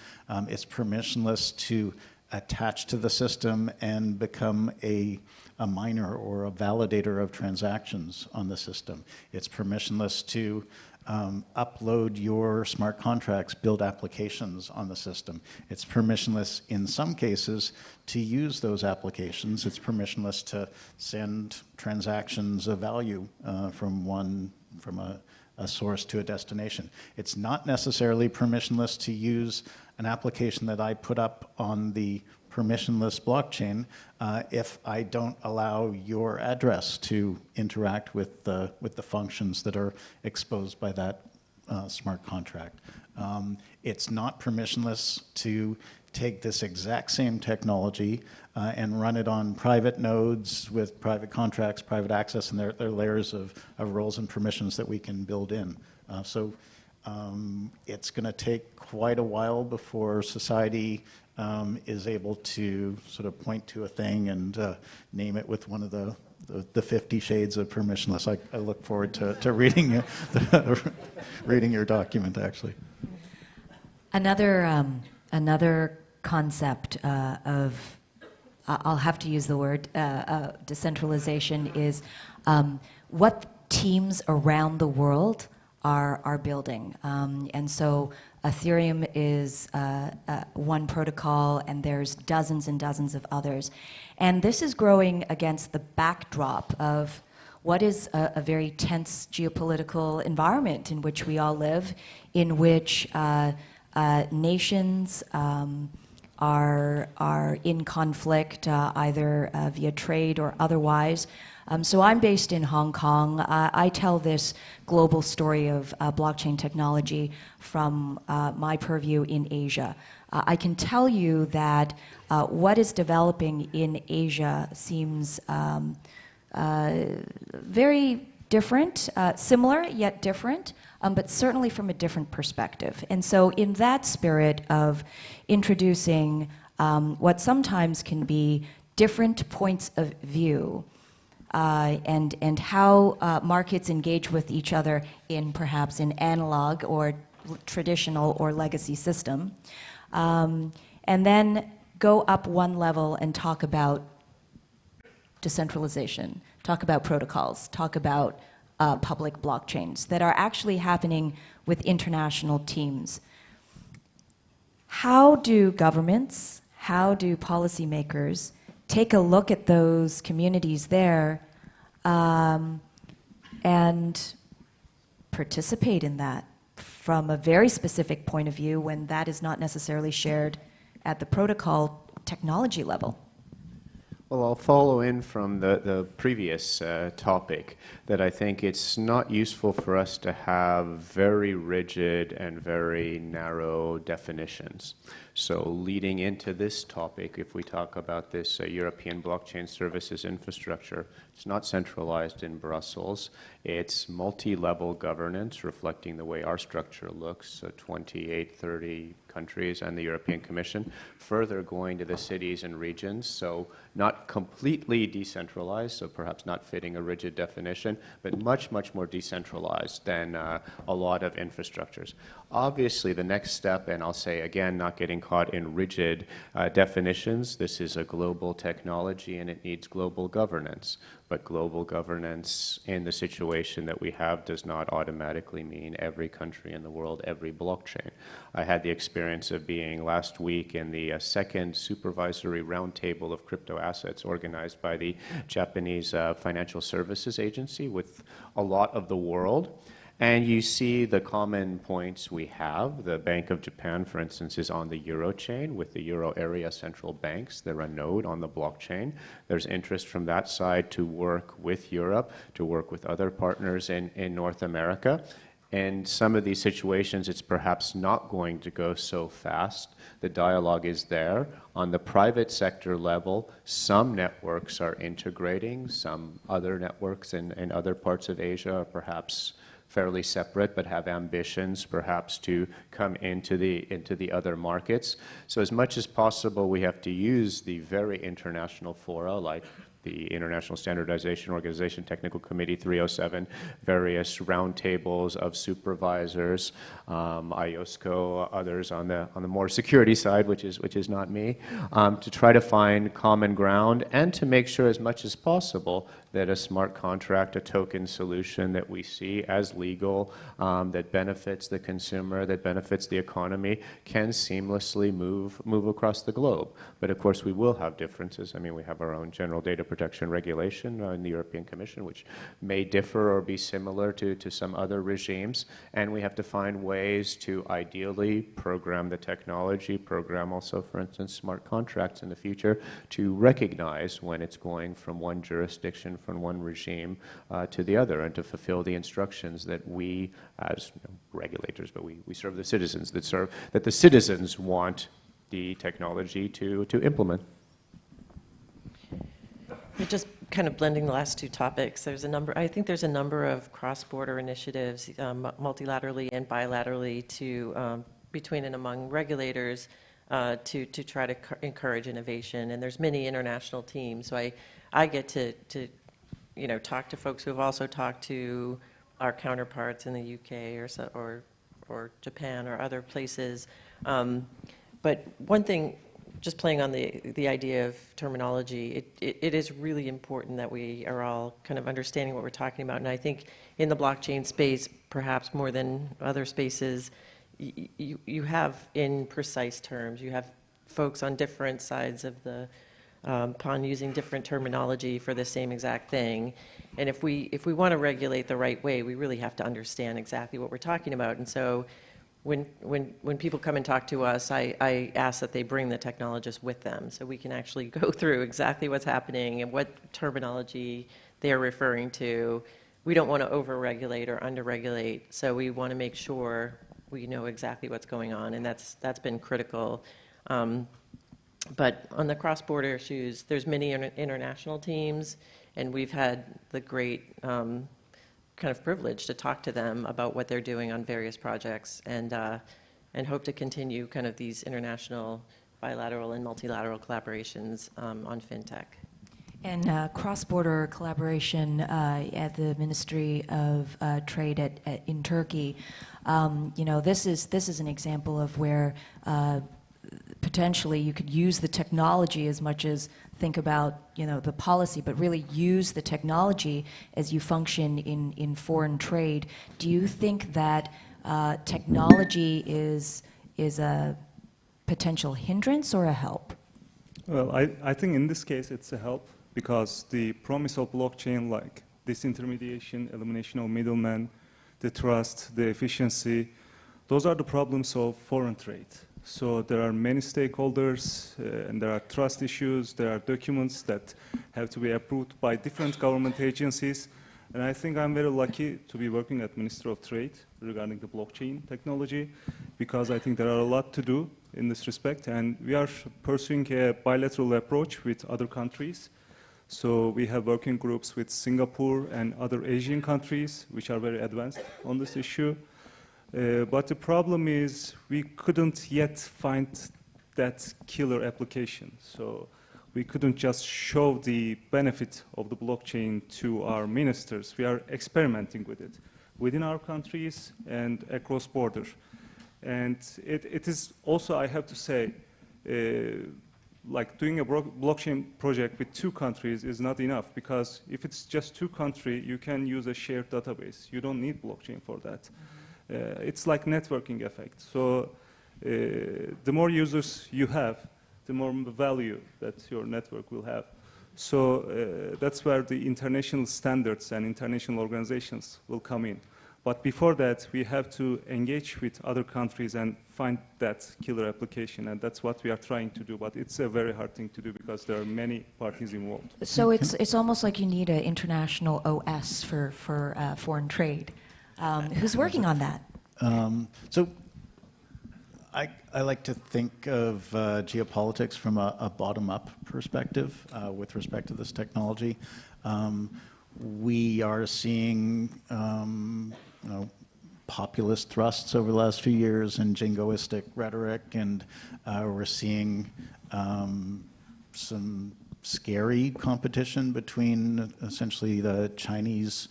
It's permissionless to attach to the system and become a miner or a validator of transactions on the system. It's permissionless to upload your smart contracts, build applications on the system. It's permissionless in some cases to use those applications. It's permissionless to send transactions of value from a source to a destination. It's not necessarily permissionless to use an application that I put up on the permissionless blockchain if I don't allow your address to interact with the functions that are exposed by that smart contract. It's not permissionless to take this exact same technology and run it on private nodes with private contracts, private access, and there are layers of roles and permissions that we can build in. So it's going to take quite a while before society is able to sort of point to a thing and name it with one of the 50 shades of permissionless. I look forward to reading reading your document, actually. Another concept of, I'll have to use the word decentralization, is what teams around the world are building. And so Ethereum is one protocol, and there's dozens and dozens of others. And this is growing against the backdrop of what is a very tense geopolitical environment in which we all live, in which nations are in conflict, either via trade or otherwise. So I'm based in Hong Kong. I tell this global story of blockchain technology from my purview in Asia. I can tell you that what is developing in Asia seems very different, similar yet different, but certainly from a different perspective. And so in that spirit of introducing what sometimes can be different points of view, and how markets engage with each other in perhaps an analog or traditional or legacy system, and then go up one level and talk about decentralization, talk about protocols, talk about public blockchains that are actually happening with international teams. How do governments, how do policymakers take a look at those communities there and participate in that from a very specific point of view when that is not necessarily shared at the protocol technology level? Well, I'll follow in from the previous topic that I think it's not useful for us to have very rigid and very narrow definitions. So leading into this topic, if we talk about this European blockchain services infrastructure, it's not centralized in Brussels. It's multi-level governance reflecting the way our structure looks, 28, 30 countries and the European Commission, further going to the cities and regions, so not completely decentralized, so perhaps not fitting a rigid definition, but much, much more decentralized than a lot of infrastructures. Obviously, the next step, and I'll say again, not getting caught in rigid definitions, this is a global technology and it needs global governance. But global governance in the situation that we have does not automatically mean every country in the world, every blockchain. I had the experience of being last week in the second supervisory roundtable of crypto assets organized by the Japanese Financial Services Agency with a lot of the world. And you see the common points we have. The Bank of Japan, for instance, is on the Euro chain with the Euro area central banks. They're a node on the blockchain. There's interest from that side to work with Europe, to work with other partners in North America. In some of these situations, it's perhaps not going to go so fast. The dialogue is there. On the private sector level, some networks are integrating. Some other networks in other parts of Asia are perhaps fairly separate, but have ambitions perhaps to come into the other markets. So as much as possible, we have to use the very international fora like the International Standardization Organization Technical Committee 307, various roundtables of supervisors, IOSCO, others on the more security side, which is not me, to try to find common ground and to make sure as much as possible that a smart contract, a token solution that we see as legal, that benefits the consumer, that benefits the economy, can seamlessly move across the globe. But of course, we will have differences. I mean, we have our own general data protection regulation in the European Commission, which may differ or be similar to some other regimes. And we have to find ways to ideally program the technology, program also, for instance, smart contracts in the future to recognize when it's going from one jurisdiction, from one regime to the other, and to fulfill the instructions that we, as regulators, but we serve the citizens, that the citizens want the technology to implement. We're just kind of blending the last two topics. I think there's a number of cross-border initiatives, multilaterally and bilaterally, between and among regulators to try to encourage innovation. And there's many international teams. So I get to talk to folks who have also talked to our counterparts in the UK or Japan or other places. But one thing, just playing on the idea of terminology, it is really important that we are all kind of understanding what we're talking about. And I think in the blockchain space, perhaps more than other spaces, you have in precise terms, you have folks on different sides of the pond using different terminology for the same exact thing. And if we want to regulate the right way, we really have to understand exactly what we're talking about. And so when people come and talk to us, I ask that they bring the technologist with them so we can actually go through exactly what's happening and what terminology they're referring to. We don't want to over-regulate or under-regulate, so we want to make sure we know exactly what's going on, and that's been critical. But on the cross-border issues, there's many international teams, and we've had the great kind of privilege to talk to them about what they're doing on various projects, and hope to continue kind of these international bilateral and multilateral collaborations on fintech. And cross-border collaboration at the Ministry of Trade in Turkey, this is an example of where potentially you could use the technology as much as think about the policy, but really use the technology as you function in foreign trade. Do you think that technology is a potential hindrance or a help? Well, I think in this case it's a help, because the promise of blockchain, like disintermediation, elimination of middlemen, the trust, the efficiency, those are the problems of foreign trade. So there are many stakeholders, and there are trust issues, there are documents that have to be approved by different government agencies. And I think I'm very lucky to be working at Ministry of Trade regarding the blockchain technology, because I think there are a lot to do in this respect. And we are pursuing a bilateral approach with other countries. So we have working groups with Singapore and other Asian countries, which are very advanced on this issue. But the problem is we couldn't yet find that killer application. So we couldn't just show the benefit of the blockchain to our ministers. We are experimenting with it within our countries and across border. And it is also, I have to say, like doing a blockchain project with 2 countries is not enough, because if it's just 2 countries, you can use a shared database. You don't need blockchain for that. It's like networking effect. So the more users you have, the more value that your network will have. So that's where the international standards and international organizations will come in. But before that, we have to engage with other countries and find that killer application, and that's what we are trying to do. But it's a very hard thing to do because there are many parties involved. So it's almost like you need an international OS for foreign trade. Who's working on that? So I like to think of geopolitics from a bottom-up perspective with respect to this technology. We are seeing populist thrusts over the last few years and jingoistic rhetoric, and we're seeing some scary competition between essentially the Chinese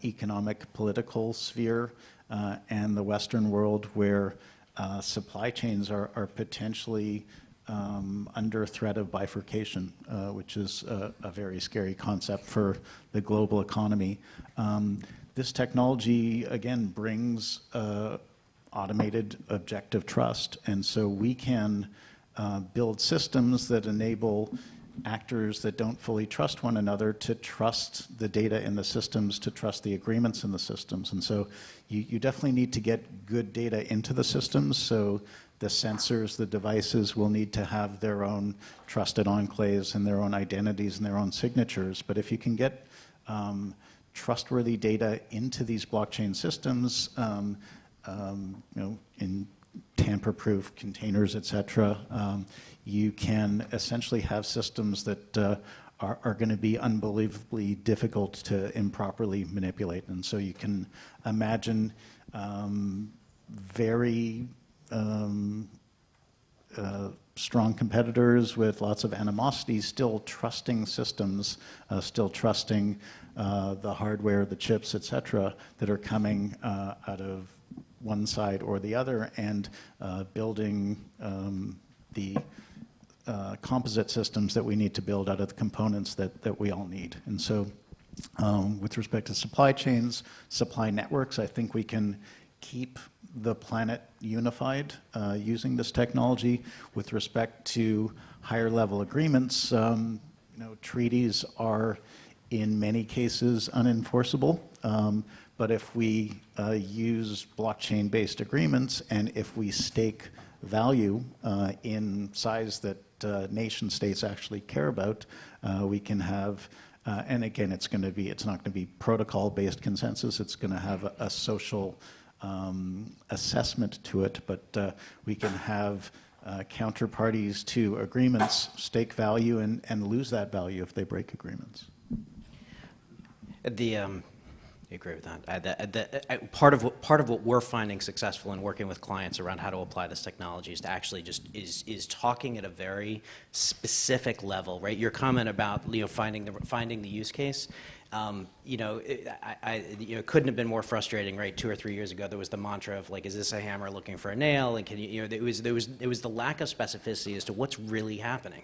economic political sphere and the Western world, where supply chains are potentially under threat of bifurcation, which is a very scary concept for the global economy. This technology, again, brings automated objective trust, and so we can build systems that enable actors that don't fully trust one another to trust the data in the systems, to trust the agreements in the systems. And so you definitely need to get good data into the systems. So the sensors, the devices will need to have their own trusted enclaves and their own identities and their own signatures. But if you can get trustworthy data into these blockchain systems, in tamper-proof containers, et cetera, you can essentially have systems that are going to be unbelievably difficult to improperly manipulate. And so you can imagine very strong competitors with lots of animosity still trusting systems, still trusting the hardware, the chips, et cetera, that are coming out of one side or the other, and building the composite systems that we need to build out of the components that we all need. And so with respect to supply chains, supply networks, I think we can keep the planet unified using this technology. With respect to higher level agreements, treaties are in many cases unenforceable. But if we use blockchain-based agreements, and if we stake value in size that nation states actually care about, we can have, and again, it's not going to be protocol-based consensus, it's going to have a social assessment to it, but we can have counterparties to agreements stake value and lose that value if they break agreements. I agree with that. Part of what we're finding successful in working with clients around how to apply this technology is to actually is talking at a very specific level, right? Your comment about finding the use case. It couldn't have been more frustrating, right? 2 or 3 years ago, there was the mantra of like, is this a hammer looking for a nail? And it was the lack of specificity as to what's really happening.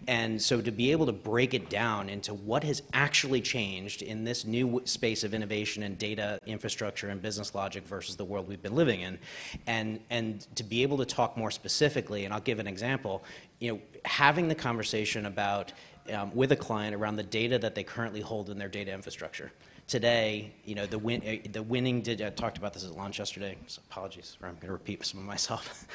And so to be able to break it down into what has actually changed in this new space of innovation and data infrastructure and business logic versus the world we've been living in, and to be able to talk more specifically, and I'll give an example, having the conversation about with a client around the data that they currently hold in their data infrastructure. today, the winning I talked about this at lunch yesterday, so apologies for I'm going to repeat some of myself.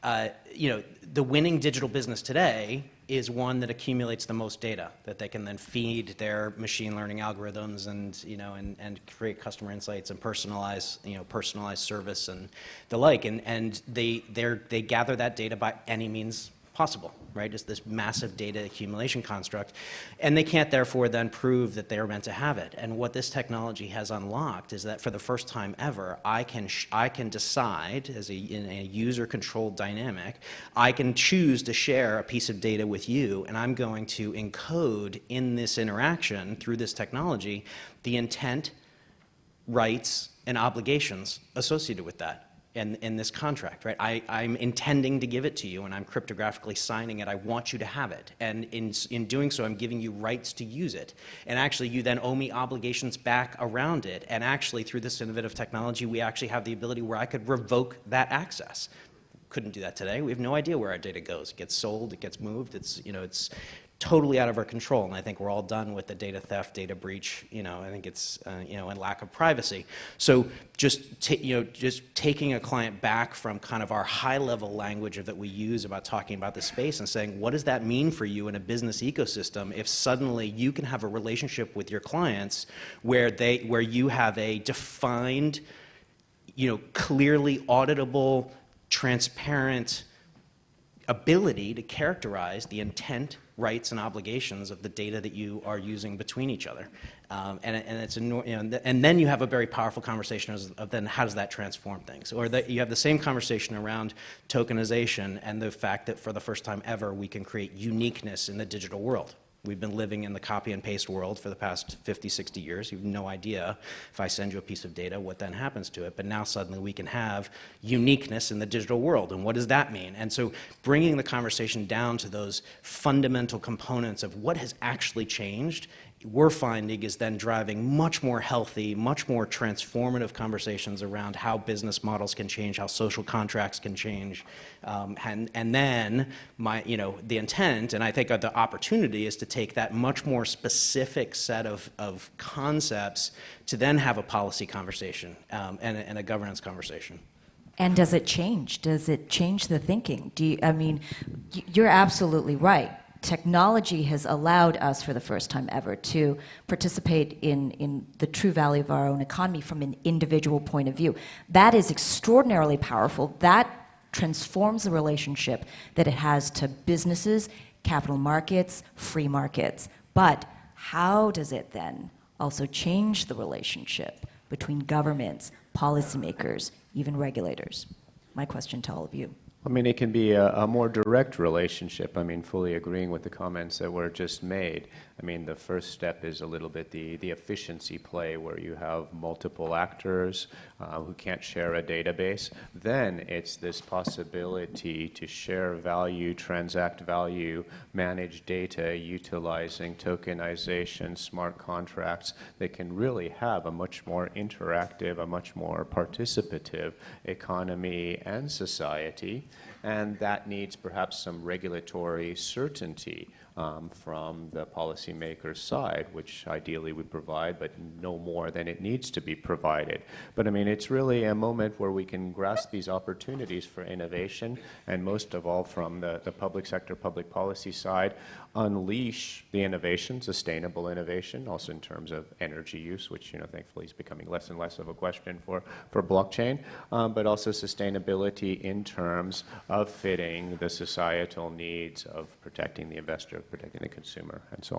The winning digital business today is one that accumulates the most data that they can then feed their machine learning algorithms and create customer insights and personalized service and the like. And they gather that data by any means possible, right? It's this massive data accumulation construct, and they can't therefore then prove that they are meant to have it. And what this technology has unlocked is that for the first time ever, I can decide in a user-controlled dynamic, I can choose to share a piece of data with you, and I'm going to encode in this interaction through this technology the intent, rights, and obligations associated with that. In this contract, right? I'm intending to give it to you, and I'm cryptographically signing it. I want you to have it, and in doing so, I'm giving you rights to use it. And actually, you then owe me obligations back around it. And actually, through this innovative technology, we actually have the ability where I could revoke that access. Couldn't do that today. We have no idea where our data goes. It gets sold. It gets moved. It's totally out of our control, and I think we're all done with the data theft, data breach. I think it's and lack of privacy. So just taking a client back from kind of our high-level language that we use about talking about the space and saying, what does that mean for you in a business ecosystem if suddenly you can have a relationship with your clients where you have a defined, clearly auditable, transparent ability to characterize the intent, rights, and obligations of the data that you are using between each other, and then you have a very powerful conversation of then how does that transform things, or that you have the same conversation around tokenization and the fact that for the first time ever we can create uniqueness in the digital world. We've been living in the copy and paste world for the past 50, 60 years. You have no idea if I send you a piece of data, what then happens to it. But now suddenly we can have uniqueness in the digital world. And what does that mean? And so bringing the conversation down to those fundamental components of what has actually changed, we're finding is then driving much more healthy, much more transformative conversations around how business models can change, how social contracts can change. And then the intent, and I think the opportunity, is to take that much more specific set of concepts to then have a policy conversation and a governance conversation. And does it change? Does it change the thinking? You're absolutely right. Technology has allowed us, for the first time ever, to participate in the true value of our own economy from an individual point of view. That is extraordinarily powerful. That transforms the relationship that it has to businesses, capital markets, free markets. But how does it then also change the relationship between governments, policymakers, even regulators? My question to all of you. It can be a more direct relationship. Fully agreeing with the comments that were just made. The first step is a little bit the efficiency play where you have multiple actors who can't share a database. Then it's this possibility to share value, transact value, manage data, utilizing tokenization, smart contracts that can really have a much more interactive, a much more participative economy and society. And that needs perhaps some regulatory certainty from the policymaker's side, which ideally we provide, but no more than it needs to be provided. But it's really a moment where we can grasp these opportunities for innovation, and most of all from the public sector, public policy side, unleash the innovation, sustainable innovation, also in terms of energy use, which thankfully is becoming less and less of a question for blockchain, but also sustainability in terms of fitting the societal needs of protecting the investor, protecting the consumer, and so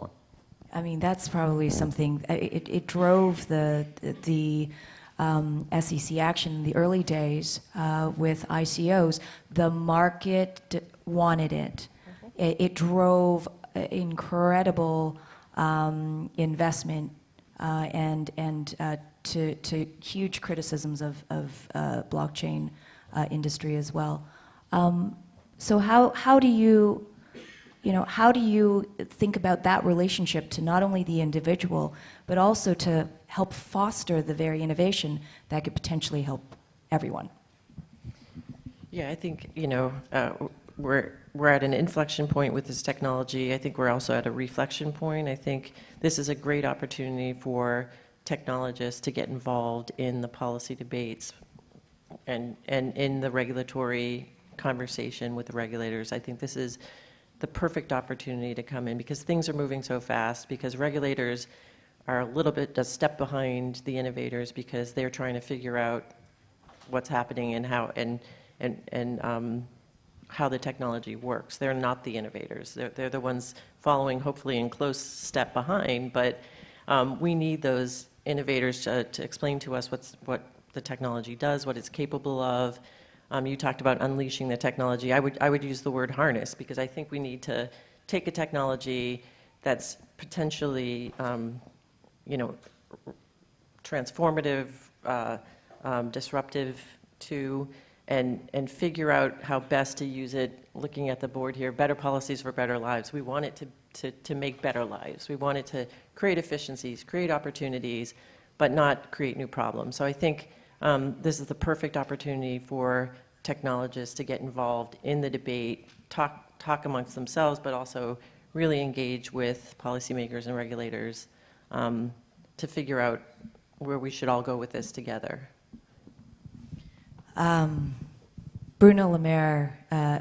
on. That's probably something, it drove the SEC action in the early days with ICOs. The market wanted it. It drove incredible investment and to huge criticisms of blockchain industry as well. So how do you think about that relationship to not only the individual, but also to help foster the very innovation that could potentially help everyone? Yeah, I think we're at an inflection point with this technology. I think we're also at a reflection point. I think this is a great opportunity for technologists to get involved in the policy debates and in the regulatory conversation with the regulators. I think this is the perfect opportunity to come in because things are moving so fast, because regulators are a little bit a step behind the innovators because they're trying to figure out what's happening and how the technology works. They're not the innovators. They're the ones following, hopefully, in close step behind. But we need those innovators to explain to us what the technology does, what it's capable of. You talked about unleashing the technology. I would use the word harness because I think we need to take a technology that's potentially, transformative, disruptive to, and figure out how best to use it. Looking at the board here, better policies for better lives. We want it to make better lives. We want it to create efficiencies, create opportunities, but not create new problems. So I think this is the perfect opportunity for technologists to get involved in the debate, talk amongst themselves, but also really engage with policymakers and regulators to figure out where we should all go with this together. Bruno Le Maire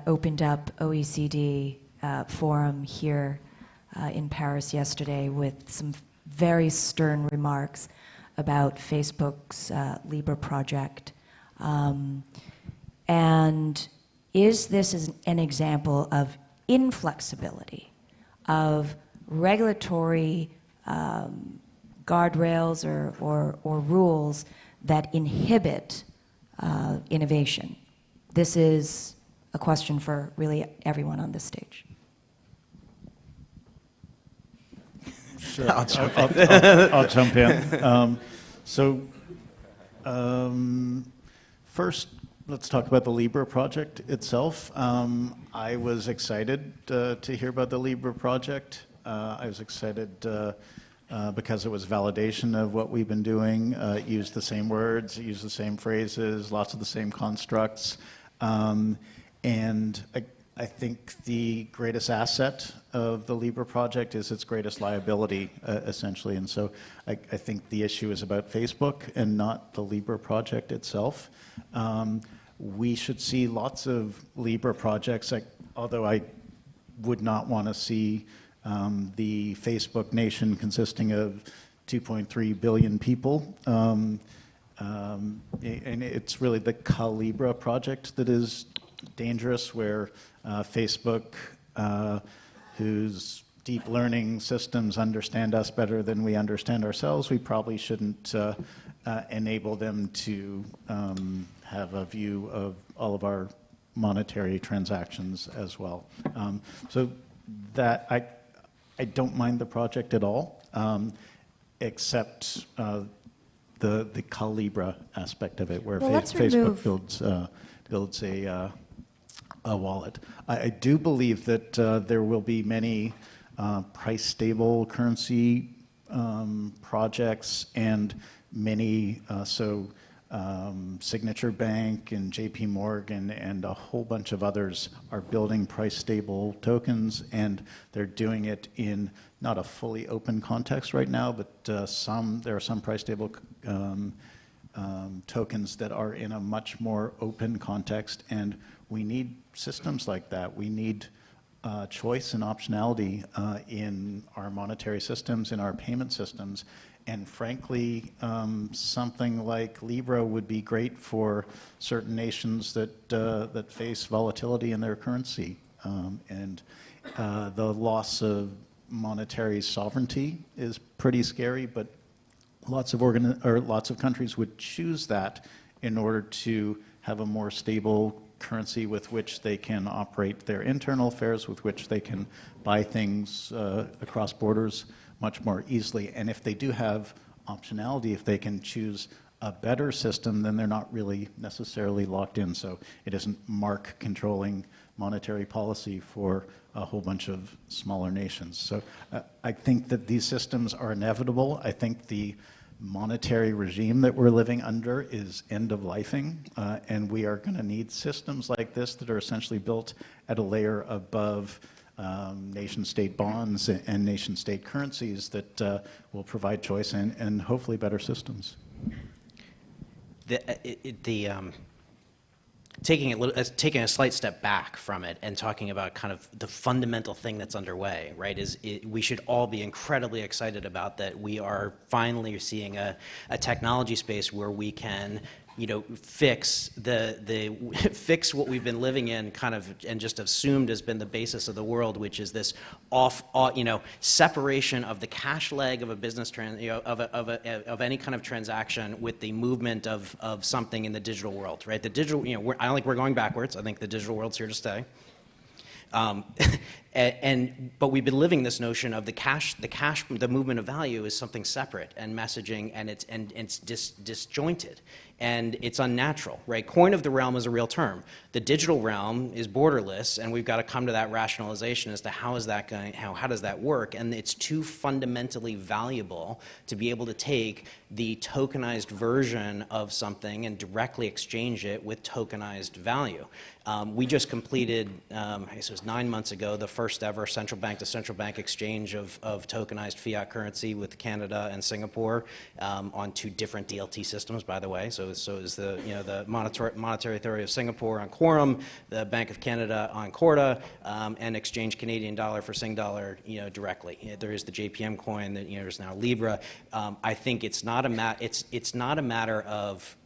opened up OECD forum here in Paris yesterday with some very stern remarks about Facebook's Libre project. And is this an example of inflexibility, of regulatory guardrails or rules that inhibit innovation? This is a question for really everyone on this stage. Sure. I'll jump in. First, let's talk about the Libre project itself. I was excited to hear about the Libre project. I was excited because it was validation of what we've been doing. It used the same words, it used the same phrases, lots of the same constructs. And I think the greatest asset of the Libre project is its greatest liability, essentially. And so I think the issue is about Facebook and not the Libre project itself. We should see lots of Libre projects, although I would not want to see the Facebook nation consisting of 2.3 billion people. And it's really the Libre project that is dangerous, where Facebook, whose deep learning systems understand us better than we understand ourselves, we probably shouldn't enable them to have a view of all of our monetary transactions as well. So that I don't mind the project at all, except the Libre aspect of it, where Facebook builds a wallet. I do believe that there will be many price-stable currency projects, and many Signature Bank and JP Morgan and a whole bunch of others are building price-stable tokens, and they're doing it in not a fully open context right now, but there are some price-stable tokens that are in a much more open context, and we need systems like that. We need choice and optionality in our monetary systems, in our payment systems. And frankly, something like Libre would be great for certain nations that face volatility in their currency. And the loss of monetary sovereignty is pretty scary, but lots of countries would choose that in order to have a more stable currency with which they can operate their internal affairs, with which they can buy things across borders much more easily. And if they do have optionality, if they can choose a better system, then they're not really necessarily locked in. So it isn't Mark controlling monetary policy for a whole bunch of smaller nations. So I think that these systems are inevitable. I think the monetary regime that we're living under is end-of-lifing, and we are going to need systems like this that are essentially built at a layer above nation-state bonds and nation-state currencies that will provide choice and hopefully better systems. Taking a slight step back from it and talking about kind of the fundamental thing that's underway, right, we should all be incredibly excited about that we are finally seeing a technology space where we can, you know, fix fix what we've been living in kind of and just assumed has been the basis of the world, which is this separation of the cash leg of a business of any kind of transaction with the movement of something in the digital world, right? The digital, you know, I don't think we're going backwards. I think the digital world's here to stay. But we've been living this notion of the movement of value is something separate and messaging, and it's disjointed, and it's unnatural, right? Coin of the realm is a real term. The digital realm is borderless, and we've got to come to that rationalization as to how does that work? And it's too fundamentally valuable to be able to take the tokenized version of something and directly exchange it with tokenized value. We just completed, I guess it was 9 months ago, the first ever central bank to central bank exchange of tokenized fiat currency with Canada and Singapore on 2 different DLT systems, by the way. So is the Monetary Authority of Singapore on Quorum, the Bank of Canada on Corda, and exchange Canadian dollar for Sing dollar, you know, directly. There is the JPM coin that, you know, there's now Libre. I think it's not a matter of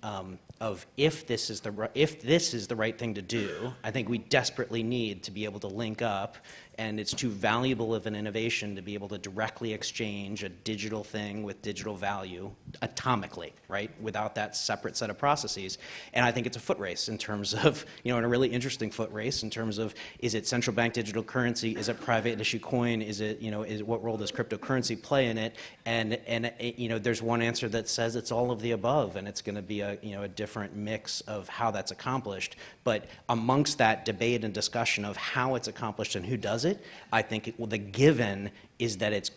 if this is the right thing to do. I think we desperately need to be able to link up, and it's too valuable of an innovation to be able to directly exchange a digital thing with digital value atomically, right, without that separate set of processes. And I think it's a foot race in terms of, you know, and a really interesting foot race in terms of, is it central bank digital currency? Is it private issue coin? Is it, you know, what role does cryptocurrency play in it? And you know, there's one answer that says it's all of the above, and it's going to be a, you know, a different mix of how that's accomplished. But amongst that debate and discussion of how it's accomplished and who does it, I think the given is that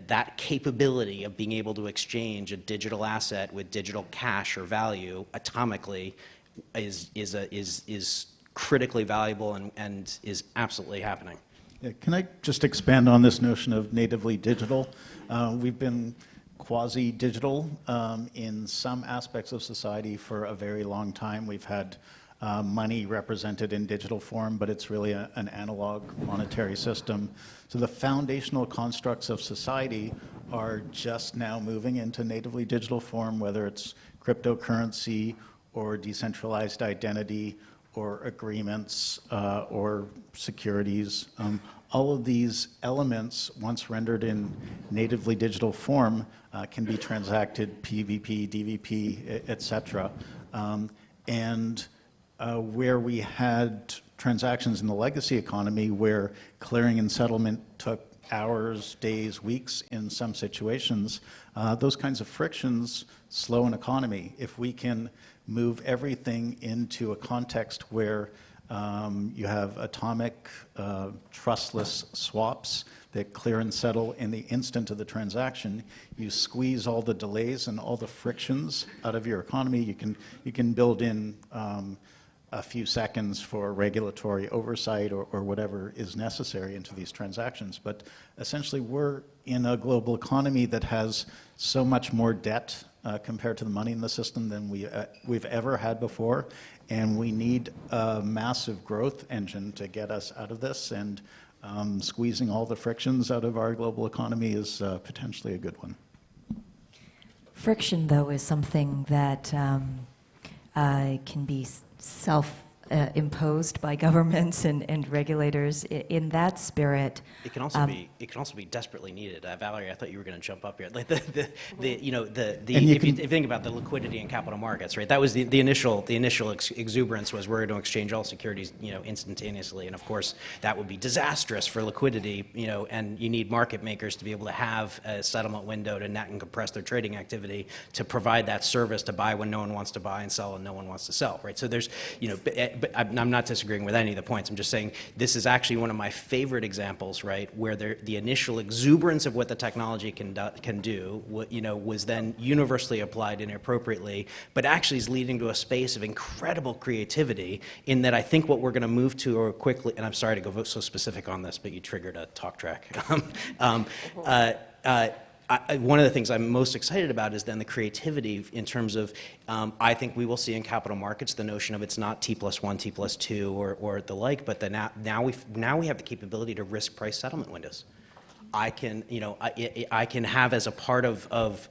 that capability of being able to exchange a digital asset with digital cash or value atomically is critically valuable and is absolutely happening. Yeah, can I just expand on this notion of natively digital? We've been quasi-digital in some aspects of society for a very long time. We've had money represented in digital form, but it's really an analog monetary system. So the foundational constructs of society are just now moving into natively digital form, whether it's cryptocurrency or decentralized identity or agreements or securities. All of these elements, once rendered in natively digital form, can be transacted PVP, DVP, et cetera. Where we had transactions in the legacy economy where clearing and settlement took hours, days, weeks in some situations, those kinds of frictions slow an economy. If we can move everything into a context where you have atomic, trustless swaps that clear and settle in the instant of the transaction, you squeeze all the delays and all the frictions out of your economy. You can build in a few seconds for regulatory oversight or whatever is necessary into these transactions. But essentially, we're in a global economy that has so much more debt compared to the money in the system than we've ever had before. And we need a massive growth engine to get us out of this. And squeezing all the frictions out of our global economy is potentially a good one. Friction, though, is something that can be self-imposed by governments and regulators. In that spirit, it can also be desperately needed. Valerie, I thought you were going to jump up here. Like if you think about the liquidity in capital markets, right? That was the initial exuberance was we're going to exchange all securities, you know, instantaneously, and of course that would be disastrous for liquidity, you know, and you need market makers to be able to have a settlement window to net and compress their trading activity to provide that service to buy when no one wants to buy and sell when no one wants to sell, right? So there's, you know, but I'm not disagreeing with any of the points. I'm just saying this is actually one of my favorite examples, right, where the initial exuberance of what the technology can do, was then universally applied inappropriately, but actually is leading to a space of incredible creativity. In that, I think what we're going to move to quickly, and I'm sorry to go so specific on this, but you triggered a talk track. One of the things I'm most excited about is then the creativity in terms of, I think we will see in capital markets the notion of it's not T+1, T+2 or the like, but now we have the capability to risk price settlement windows. I can have as a part of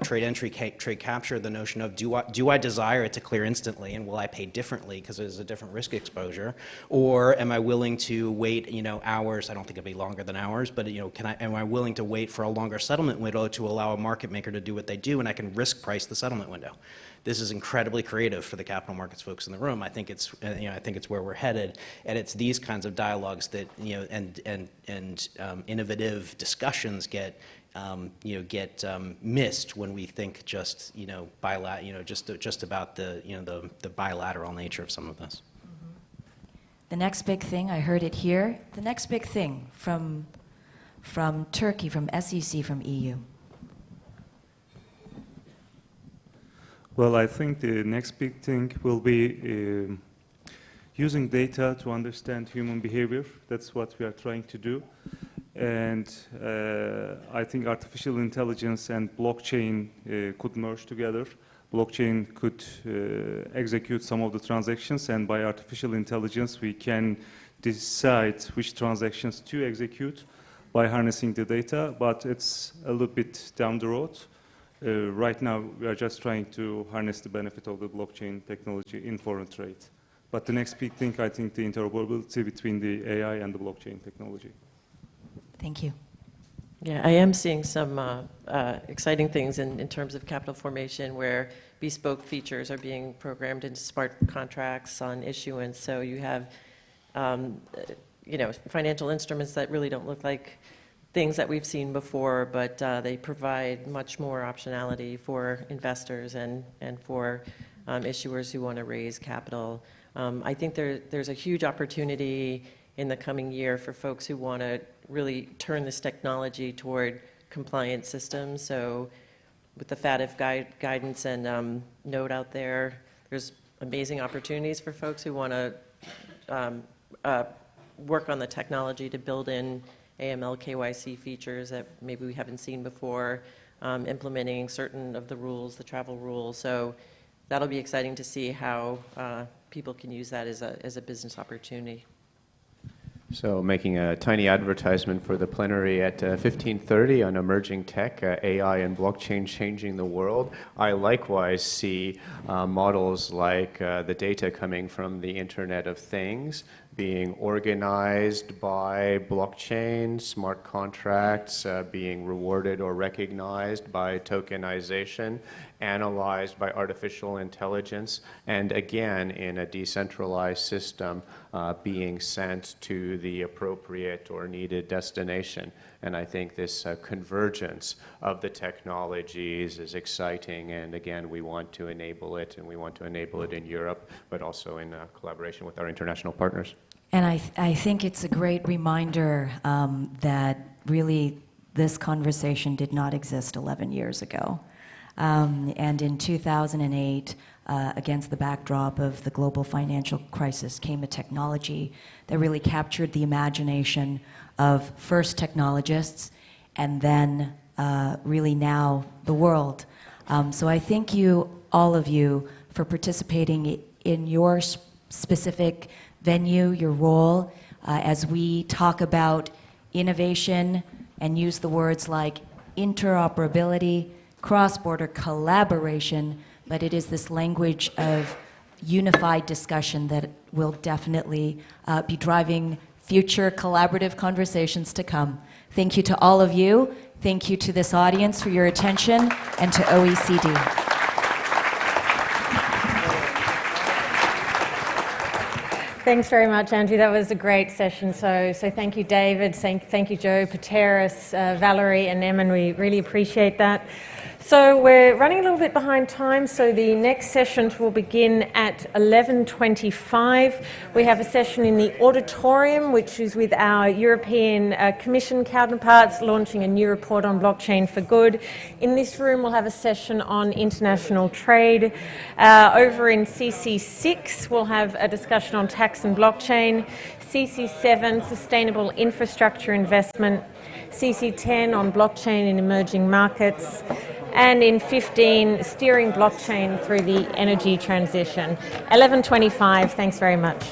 trade entry, trade capture, the notion of do I desire it to clear instantly, and will I pay differently because there's a different risk exposure, or am I willing to wait hours? I don't think it'll be longer than hours, but am I willing to wait for a longer settlement window to allow a market maker to do what they do, and I can risk price the settlement window. This is incredibly creative for the capital markets folks in the room. I think it's where we're headed, and it's these kinds of dialogues that and innovative discussions get missed when we think just just about the bilateral nature of some of this. The next big thing, I heard it here. The next big thing from Turkey, from SEC, from EU. Well, I think the next big thing will be using data to understand human behavior. That's what we are trying to do. And I think artificial intelligence and blockchain could merge together. Blockchain could execute some of the transactions, and by artificial intelligence, we can decide which transactions to execute by harnessing the data, but it's a little bit down the road. Right now, we are just trying to harness the benefit of the blockchain technology in foreign trade. But the next big thing, I think, the interoperability between the AI and the blockchain technology. Thank you. Yeah, I am seeing some exciting things in terms of capital formation where bespoke features are being programmed into smart contracts on issuance. So you have, financial instruments that really don't look like things that we've seen before, but they provide much more optionality for investors and for issuers who want to raise capital. I think there's a huge opportunity in the coming year for folks who want to really turn this technology toward compliant systems. So with the FATF guidance and node out there, there's amazing opportunities for folks who want to work on the technology to build in AML KYC features that maybe we haven't seen before, implementing certain of the rules, the travel rules. So that'll be exciting to see how people can use that as a business opportunity. So making a tiny advertisement for the plenary at 15:30 on emerging tech, AI and blockchain changing the world. I likewise see models like the data coming from the Internet of Things being organized by blockchain, smart contracts being rewarded or recognized by tokenization, analyzed by artificial intelligence, and again, in a decentralized system, being sent to the appropriate or needed destination. And I think this convergence of the technologies is exciting, and again, we want to enable it, and we want to enable it in Europe, but also in collaboration with our international partners. And I think it's a great reminder that really this conversation did not exist 11 years ago. And in 2008, against the backdrop of the global financial crisis, came a technology that really captured the imagination of first technologists and then really now the world. So I thank you, all of you, for participating in your specific venue, your role, as we talk about innovation and use the words like interoperability, cross-border collaboration, but it is this language of unified discussion that will definitely be driving future collaborative conversations to come. Thank you to all of you. Thank you to this audience for your attention, and to OECD. Thanks very much, Angie. That was a great session. So thank you, David. Thank you, Joe, Pateris, Valerie, and Emin. We really appreciate that. So we're running a little bit behind time, so the next sessions will begin at 11:25. We have a session in the auditorium, which is with our European Commission counterparts launching a new report on blockchain for good. In this room, we'll have a session on international trade. Over in CC6, we'll have a discussion on tax and blockchain. CC7, sustainable infrastructure investment. CC10 on blockchain in emerging markets. And in 15, steering blockchain through the energy transition. 11:25, thanks very much.